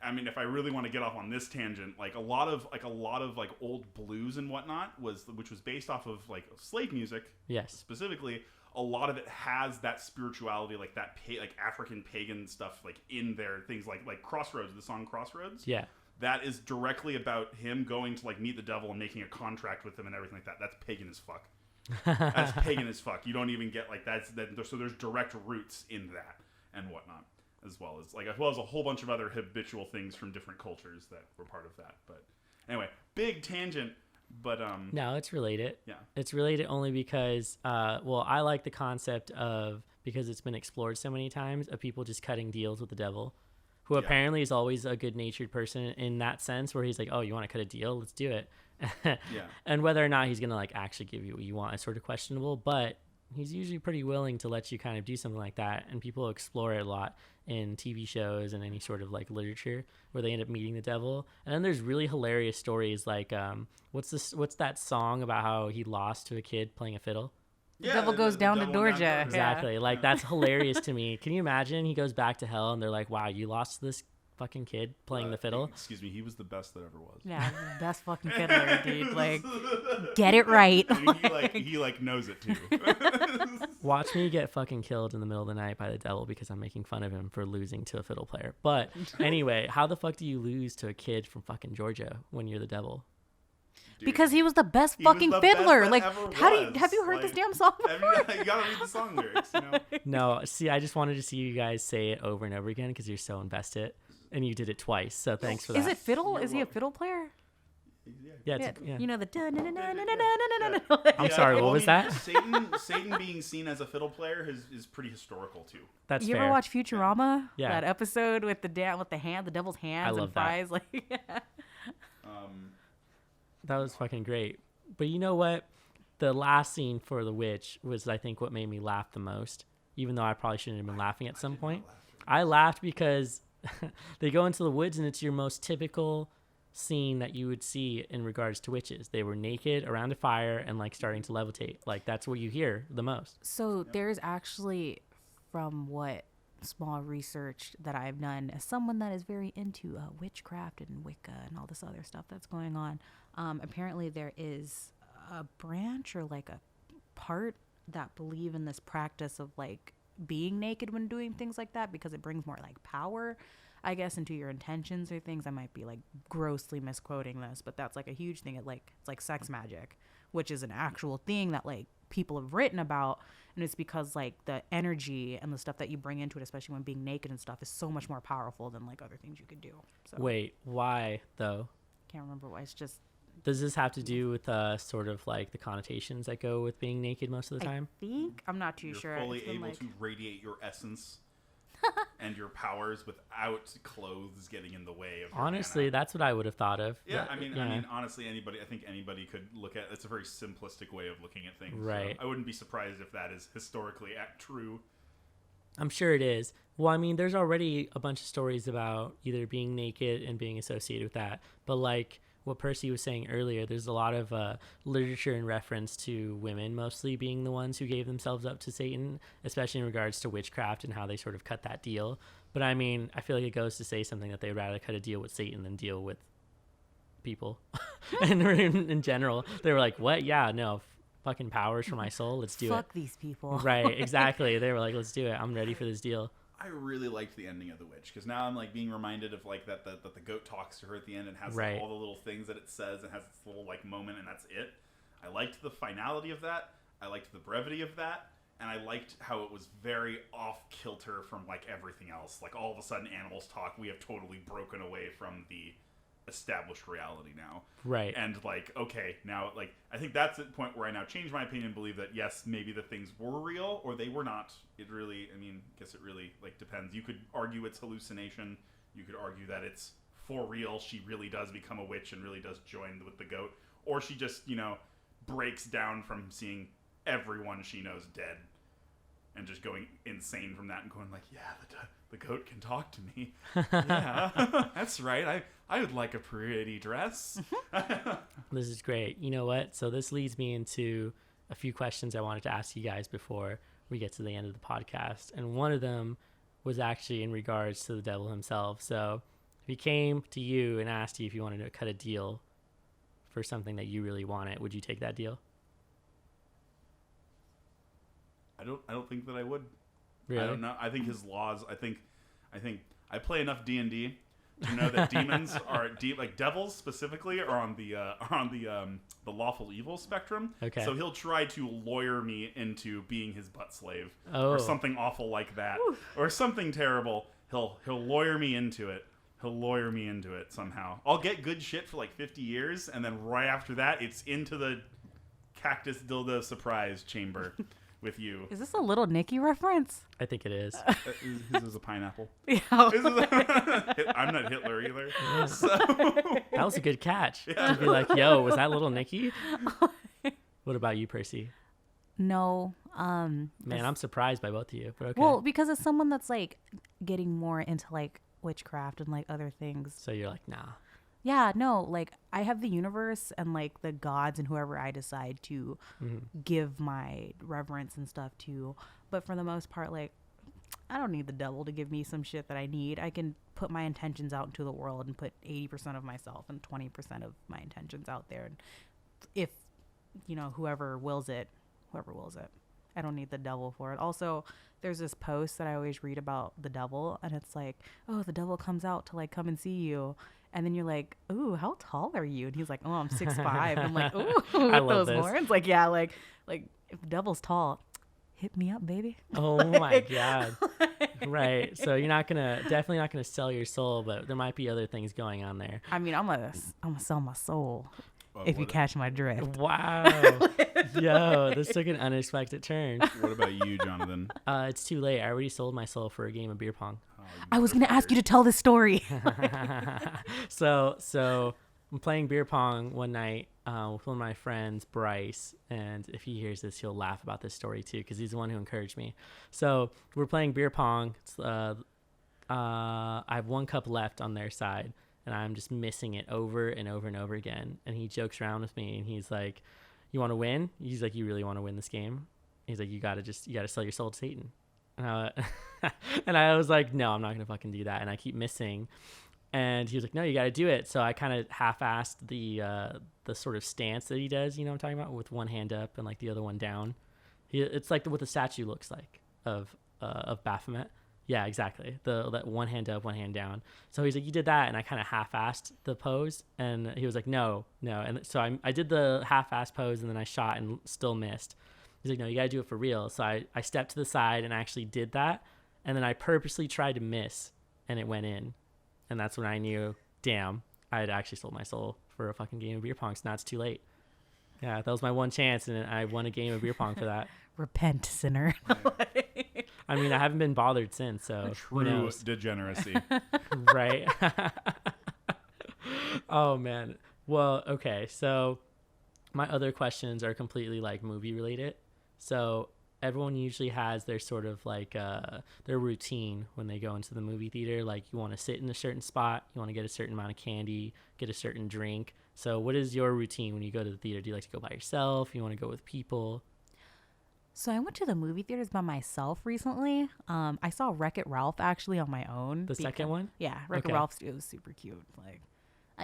I mean, if I really want to get off on this tangent, like a lot of old blues and whatnot which was based off of like slave music. Yes. Specifically, a lot of it has that spirituality, like that like African pagan stuff, like in there. Things like Crossroads, the song Crossroads. Yeah. That is directly about him going to like meet the devil and making a contract with him and everything like that. That's pagan as fuck. That's pagan as fuck. You don't even get like that. So there's direct roots in that and whatnot, as well as a whole bunch of other habitual things from different cultures that were part of that. But anyway, big tangent. But no, it's related. Yeah, it's related only because I like the concept of, because it's been explored so many times, of people just cutting deals with the devil, who apparently is always a good-natured person in that sense, where he's like, "Oh, you want to cut a deal? Let's do it." And whether or not he's going to like actually give you what you want is sort of questionable, but he's usually pretty willing to let you kind of do something like that. And people explore it a lot in TV shows and any sort of like literature where they end up meeting the devil. And then there's really hilarious stories like what's that song about how he lost to a kid playing a fiddle? The devil goes down to Georgia. Exactly. Yeah. Like that's hilarious to me. Can you imagine he goes back to hell and they're like, wow, you lost to this fucking kid playing the fiddle? Excuse me, he was the best that ever was. Yeah, the best fucking fiddler, dude. Like, get it right. He knows it too. Watch me get fucking killed in the middle of the night by the devil because I'm making fun of him for losing to a fiddle player. But anyway, how the fuck do you lose to a kid from fucking Georgia when you're the devil? Dude, because he was the best fucking fiddler. Like, have you heard this damn song before? You gotta read the song lyrics, you know? No, see, I just wanted to see you guys say it over and over again because you're so invested, and you did it twice. So thanks for that. Is it fiddle? Is he a fiddle player? Yeah. You know the. I'm sorry. What was that? Satan being seen as a fiddle player is pretty historical too. That's you fair. ever watch Futurama? Yeah. That episode with the devil's hands I love and fries. that. Like. That was fucking great. But you know what? The last scene for the witch was, I think, what made me laugh the most, even though I probably shouldn't have been laughing at some point. I laughed because they go into the woods and it's your most typical scene that you would see in regards to witches. They were naked around a fire and like starting to levitate. Like that's what you hear the most. So there's actually, from what small research that I've done as someone that is very into witchcraft and Wicca and all this other stuff that's going on, apparently there is a branch or like a part that believe in this practice of like being naked when doing things like that because it brings more like power, I guess, into your intentions or things. I might be like grossly misquoting this, but that's like a huge thing. It's like sex magic, which is an actual thing that like people have written about, and it's because like the energy and the stuff that you bring into it, especially when being naked and stuff, is so much more powerful than like other things you could do. So wait, why though? Can't remember why. It's just, does this have to do with sort of like the connotations that go with being naked most of the time? I think I'm not too sure. You're fully able to radiate your essence and your powers without clothes getting in the way of your honestly mana. That's what I would have thought of. I mean honestly, I think anybody could look at it's a very simplistic way of looking at things, right? So I wouldn't be surprised if that is historically true. I'm sure it is. Well, I mean, there's already a bunch of stories about either being naked and being associated with that, but like what Percy was saying earlier, there's a lot of literature in reference to women mostly being the ones who gave themselves up to Satan, especially in regards to witchcraft and how they sort of cut that deal. But I mean, I feel like it goes to say something that they'd rather cut a deal with Satan than deal with people. And in general, they were like, what? Yeah, no, fucking powers for my soul. Let's do it. Fuck these people. Right, exactly. They were like, let's do it. I'm ready for this deal. I really liked the ending of The Witch because now I'm like being reminded of like that the goat talks to her at the end and has like, all the little things that it says and has this little like moment and that's it. I liked the finality of that. I liked the brevity of that, and I liked how it was very off kilter from like everything else. Like all of a sudden, animals talk. We have totally broken away from the established reality now. Right. And like, okay, now like I think that's the point where I now change my opinion and believe that yes, maybe the things were real or they were not. It really, I mean, I guess it really like depends. You could argue it's hallucination. You could argue that it's for real. She really does become a witch and really does join with the goat, or she just, you know, breaks down from seeing everyone she knows dead and just going insane from that and going like, yeah, the goat can talk to me. Yeah, that's right. I would like a pretty dress. This is great. You know what? So this leads me into a few questions I wanted to ask you guys before we get to the end of the podcast. And one of them was actually in regards to the devil himself. So if he came to you and asked you if you wanted to cut a deal for something that you really wanted, would you take that deal? I don't think that I would. Really? I don't know. I think his laws. I think I play enough D&D to know that demons are like devils specifically are on the lawful evil spectrum. Okay. So he'll try to lawyer me into being his butt slave Oh. or something awful like that. Oof. Or something terrible. He'll lawyer me into it. He'll lawyer me into it somehow. I'll get good shit for like 50 years, and then right after that, it's into the cactus dildo surprise chamber. with you. Is this a Little Nicky reference? I think it is. His is a pineapple. Yeah. I'm not Hitler either. So. That was a good catch. To be like, yo, was that Little Nicky? What about you, Percy? No. Man, I'm surprised by both of you, but okay. Well, because it's someone that's like getting more into like witchcraft and like other things. So you're like, nah. Yeah, no, like I have the universe and like the gods and whoever I decide to give my reverence and stuff to. But for the most part, like I don't need the devil to give me some shit that I need. I can put my intentions out into the world and put 80% of myself and 20% of my intentions out there. And if, whoever wills it. I don't need the devil for it. Also, there's this post that I always read about the devil, and it's like, oh, the devil comes out to like come and see you. And then you're like, ooh, how tall are you? And he's like, oh, I'm 6'5". I'm like, ooh, I with love those this. horns. Like, yeah, like if the devil's tall, hit me up, baby. Oh my God. Right. So you're definitely not gonna sell your soul, but there might be other things going on there. I mean, I'm gonna sell my soul if you catch my drift. Wow. Yo, this took an unexpected turn. What about you, Jonathan? It's too late. I already sold my soul for a game of beer pong. I was gonna ask you to tell this story. So I'm playing beer pong one night with one of my friends, Bryce, and if he hears this, he'll laugh about this story too, because he's the one who encouraged me. So we're playing beer pong. I have one cup left on their side, and I'm just missing it over and over and over again. And he jokes around with me, and he's like, "You want to win?" He's like, "You really want to win this game?" He's like, "You gotta sell your soul to Satan." And I was like, no, I'm not gonna fucking do that. And I keep missing. And he was like, no, you gotta do it. So I kind of half-assed the sort of stance that he does, you know what I'm talking about, with one hand up and like the other one down. It's like what the statue looks like of Baphomet. Yeah, exactly. That one hand up, one hand down. So he's like, you did that, and I kind of half-assed the pose, and he was like, no. And so I did the half-assed pose, and then I shot and still missed. He's like, no, you got to do it for real. So I stepped to the side and actually did that. And then I purposely tried to miss, and it went in. And that's when I knew, damn, I had actually sold my soul for a fucking game of beer pong. So now it's too late. Yeah, that was my one chance, and I won a game of beer pong for that. Repent, sinner. I mean, I haven't been bothered since, so who True knows? degeneracy. Right? Oh, man. Well, okay, so my other questions are completely like movie related. So everyone usually has their sort of like their routine when they go into the movie theater. Like you want to sit in a certain spot, you want to get a certain amount of candy, get a certain drink. So what is your routine when you go to the theater? Do you like to go by yourself? You want to go with people? So I went to the movie theaters by myself recently. I saw Wreck-It Ralph actually on my own. Second one? Yeah, Wreck-It Okay. Ralph. It was super cute. Like,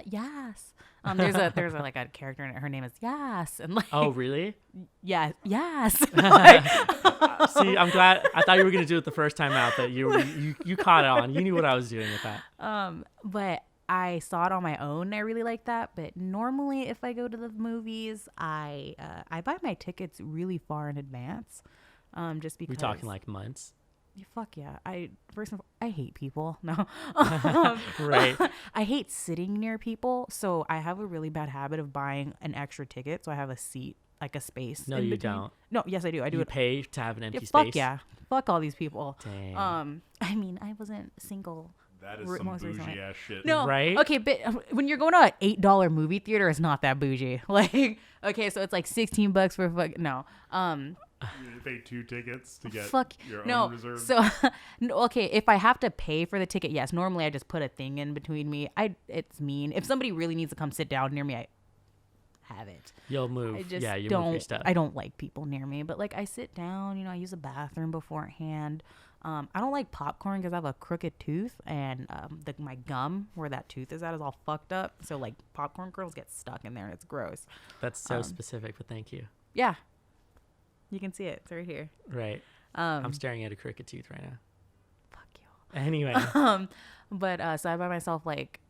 yes. There's a like a character in it. Her name is Yas, and like. Oh, really? Yeah, yes. See, I'm glad. I thought you were gonna do it the first time out, but you caught it on. You knew what I was doing with that. But I saw it on my own. I really like that. But normally, if I go to the movies, I buy my tickets really far in advance. Just because. We're talking like months. Fuck yeah. I hate people. No. Right. I hate sitting near people. So I have a really bad habit of buying an extra ticket. So I have a seat, like a space. No, in you between. don't. No, yes, I do. I do You it. pay to have an empty Yeah, space. fuck yeah. Fuck all these people. Dang. I mean, I wasn't single. That is some bougie ass shit. No, Right? Okay, but when you're going to an $8 movie theater, it's not that bougie. Like, okay, so it's like $16 for no. You pay 2 tickets to get your no. own reserve. So, okay, if I have to pay for the ticket, yes. Normally, I just put a thing in between me. It's mean. If somebody really needs to come sit down near me, I have it. You'll move. I just Yeah, you don't. move your stuff. I don't like people near me, but like I sit down. I use a bathroom beforehand. I don't like popcorn because I have a crooked tooth, and my gum where that tooth is at is all fucked up. So like popcorn kernels get stuck in there, and it's gross. That's so specific, but thank you. Yeah, you can see it. It's right here. Right. I'm staring at a crooked tooth right now. Fuck you. Anyway. But so I buy myself like,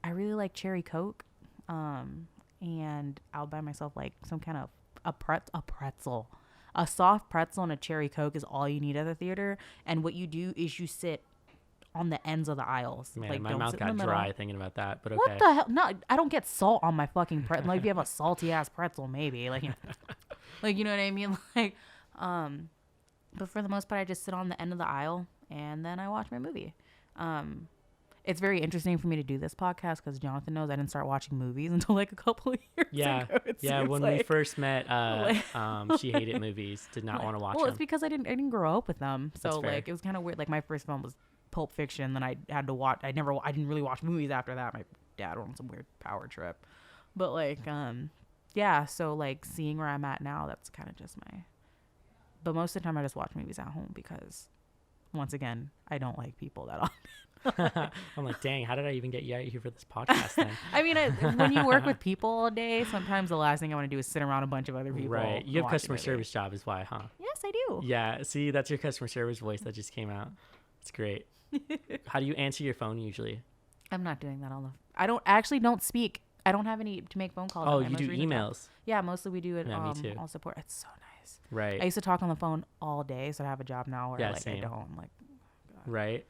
I really like cherry Coke, and I'll buy myself like some kind of a pretzel. A soft pretzel and a cherry Coke is all you need at the theater. And what you do is you sit on the ends of the aisles. Man, like, my don't mouth sit in got the dry middle. thinking about that, but okay. What the hell? No, I don't get salt on my fucking pretzel. Like if you have a salty ass pretzel, maybe like, like you know what I mean? Like, But for the most part, I just sit on the end of the aisle and then I watch my movie. It's very interesting for me to do this podcast because Jonathan knows I didn't start watching movies until like a couple of years ago. When we first met, she hated movies, did not want to watch them. Well, it's because I didn't grow up with them, so That's fair. like it was kind of weird. Like my first film was Pulp Fiction, then I had to watch. I didn't really watch movies after that. My dad went on some weird power trip, but like so like seeing where I'm at now, that's kind of just my. But most of the time, I just watch movies at home because, once again, I don't like people that often. I'm like, dang, how did I even get you out here for this podcast then? I mean, when you work with people all day, sometimes the last thing I want to do is sit around a bunch of other people. Right. You have customer service job is why, huh? Yes, I do. Yeah. See, that's your customer service voice that just came out. It's great. How do you answer your phone usually? I'm not doing that on the. I don't speak. I don't have any to make phone calls. Oh, you do emails? Yeah, mostly we do it. Yeah, me too. All support. It's so nice. Right. I used to talk on the phone all day, so I have a job now where like same. I don't. I'm like, God, right.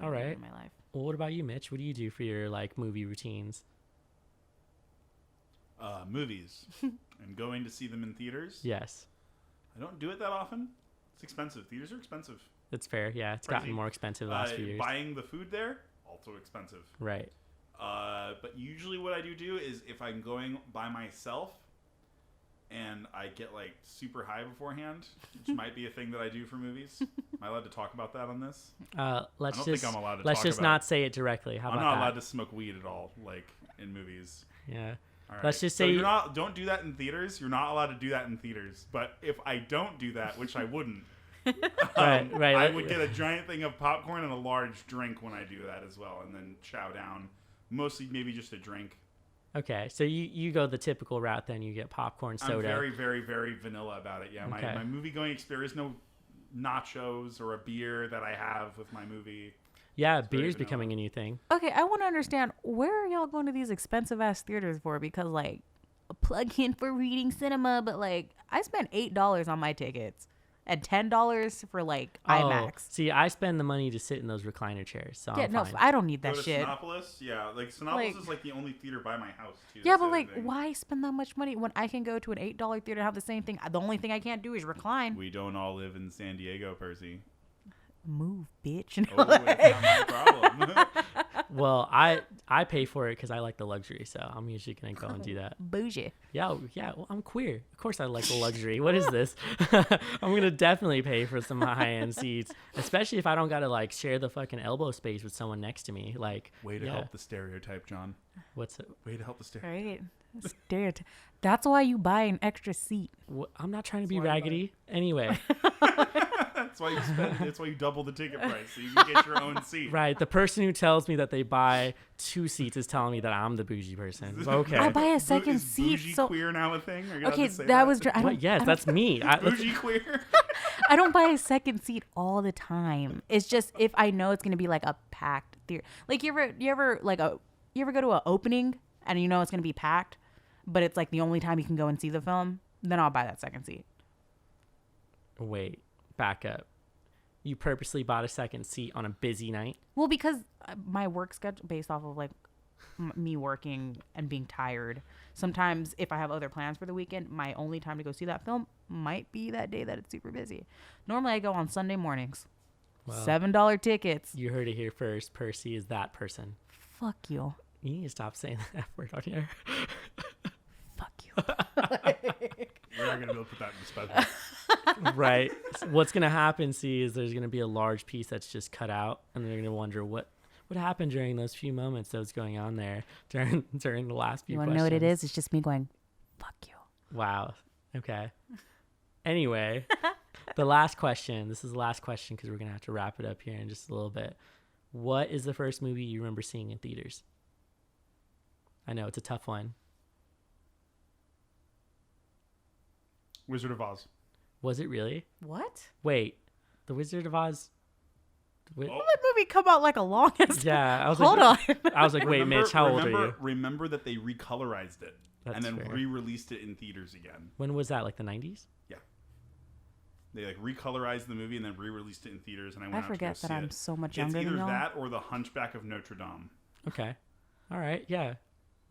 All right. in my life. Well, what about you, Mitch? What do you do for your like movie routines? Movies and going to see them in theaters. Yes. I don't do it that often. It's expensive. Theaters are expensive. It's fair. Yeah, it's gotten more expensive the last few years. Buying the food there, also expensive. Right. But usually what I do is if I'm going by myself and I get like super high beforehand, which might be a thing that I do for movies. Am I allowed to talk about that on this? Let's think I'm allowed to let's talk just about not say it directly. How I'm about not that? allowed to smoke weed at all, like in movies. Yeah. All right. Let's just so say don't do that in theaters. You're not allowed to do that in theaters. But if I don't do that, which I wouldn't, right. I would get a giant thing of popcorn and a large drink when I do that as well, and then chow down. Mostly maybe just a drink. Okay, so you go the typical route then. You get popcorn, soda. I'm very, very, very vanilla about it. Yeah, Okay. my movie-going experience, no nachos or a beer that I have with my movie. Yeah, beer's becoming a new thing. Okay, I want to understand, where are y'all going to these expensive ass theaters for? Because like, plug in for reading cinema, but like, I spent $8 on my tickets and $10 for like IMAX. See, I spend the money to sit in those recliner chairs, so I'm fine. I don't need that Go to shit. Sinopolis? Yeah, like Sinopolis is like the only theater by my house too. Yeah, That's but the like, other thing. why spend that much money when I can go to an $8 theater and have the same thing? The only thing I can't do is recline. We don't all live in San Diego, Percy. Move, bitch. Oh, it's not my problem. Well, I pay for it because I like the luxury, so I'm usually gonna go and do that. Bougie. Yeah. Well, I'm queer. Of course, I like the luxury. What is this? I'm gonna definitely pay for some high-end seats, especially if I don't gotta like share the fucking elbow space with someone next to me. Like, Way to help the stereotype, John. What's it? Way to help the stereotype. Right. Stereotype. That's why you buy an extra seat. I'm not trying to be raggedy. Anyway. That's why you spend. That's why you double the ticket price so you can get your own seat. Right. The person who tells me that they buy 2 seats is telling me that I'm the bougie person. Okay. I buy a second Is seat. bougie So queer now a thing? Are you okay, allowed to say that was. Yes, that's me. bougie queer. I don't buy a second seat all the time. It's just if I know it's gonna be like a packed theater. Like you ever go to an opening and you know it's gonna be packed, but it's like the only time you can go and see the film. Then I'll buy that second seat. Wait, back up. You purposely bought a second seat on a busy night? Well, because my work schedule based off of like me working and being tired. Sometimes if I have other plans for the weekend, my only time to go see that film might be that day that it's super busy. Normally I go on Sunday mornings. Well, $7 tickets. You heard it here first. Percy is that person. Fuck you. You need to stop saying that F word on here. Fuck you. We're not gonna be able to put that in the special. Right. So what's gonna happen? See, is there's gonna be a large piece that's just cut out, and they're gonna wonder what happened during those few moments that was going on there during the last few. You want to know what it is? It's just me going, "Fuck you." Wow. Okay. Anyway, the last question. This is the last question because we're gonna have to wrap it up here in just a little bit. What is the first movie you remember seeing in theaters? I know it's a tough one. Wizard of Oz. Was it really? What? Wait, The Wizard of Oz. Did that movie come out like a longest? Yeah, I was Hold on. I was like, wait, Mitch, how old are you? Remember that they recolorized it and then fair. re-released it in theaters again. When was that? Like the 90s? Yeah. They like recolorized the movie and then re-released it in theaters, and I went out forget to go that see I'm it. so much It's younger than either y'all. that or the Hunchback of Notre Dame. Okay. All right. Yeah.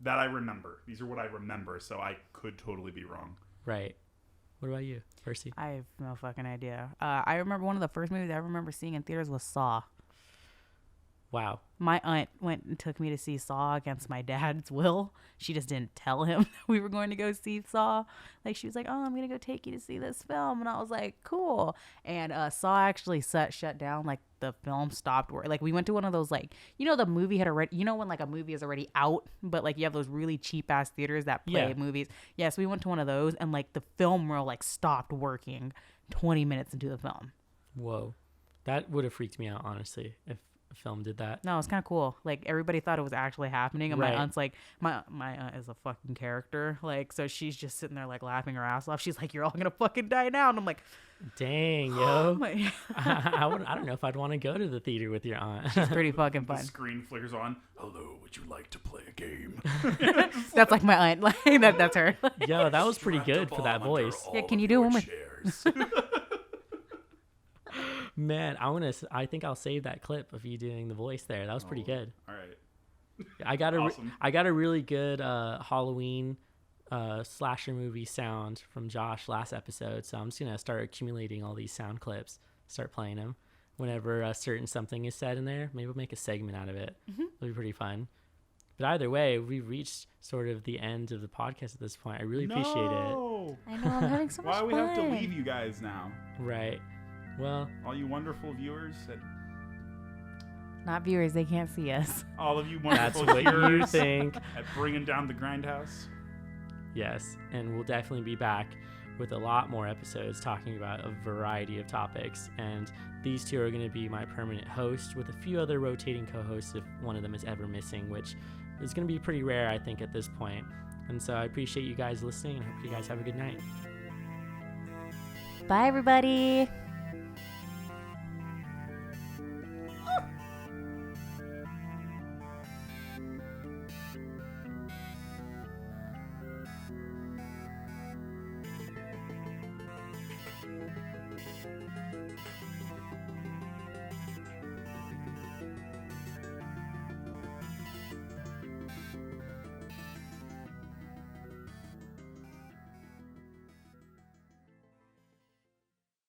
That I remember. These are what I remember, so I could totally be wrong. Right. What about you, Percy? I have no fucking idea. I remember one of the first movies I remember seeing in theaters was Saw. Wow. My aunt went and took me to see Saw against my dad's will. She just didn't tell him we were going to go see Saw. Like, she was like, oh, I'm going to go take you to see this film. And I was like, cool. And Saw actually shut down. Like, the film stopped work. Like, we went to one of those, like, you know, the movie had already, you know, when like a movie is already out, but like you have those really cheap ass theaters that play movies. Yes, we went to one of those, and like the film reel like stopped working 20 minutes into the film. Whoa. That would have freaked me out, honestly, if a film did that. No, it's kind of cool. Like, everybody thought it was actually happening, and Right. my aunt's like, my aunt is a fucking character. Like, so she's just sitting there like laughing her ass off. She's like, you're all gonna fucking die now. And I'm like, Dang, yo. my- I don't know if I'd want to go to the theater with your aunt. it's pretty fucking The fun. screen flickers on. Hello, would you like to play a game? That's like my aunt. Like, that's her. Yo, that was pretty good for that voice. Yeah, can you do one more? Man, I think I'll save that clip of you doing the voice there. That was pretty good. All right. I got Awesome. I got a really good Halloween slasher movie sound from Josh last episode, so I'm just gonna start accumulating all these sound clips, start playing them whenever a certain something is said in there. Maybe we'll make a segment out of it. It'll be pretty fun. But either way, we've reached sort of the end of the podcast at this point. I really appreciate it. I know, I'm having so much Why fun. we have to leave you guys now? Right. Well, All you wonderful viewers, and Not viewers, they can't see us. all of you that's wonderful what you viewers think. at bringing down the Grindhouse. Yes, and we'll definitely be back with a lot more episodes talking about a variety of topics. And these two are going to be my permanent host with a few other rotating co-hosts if one of them is ever missing, which is going to be pretty rare, I think, at this point. And so I appreciate you guys listening and hope you guys have a good night. Bye, everybody.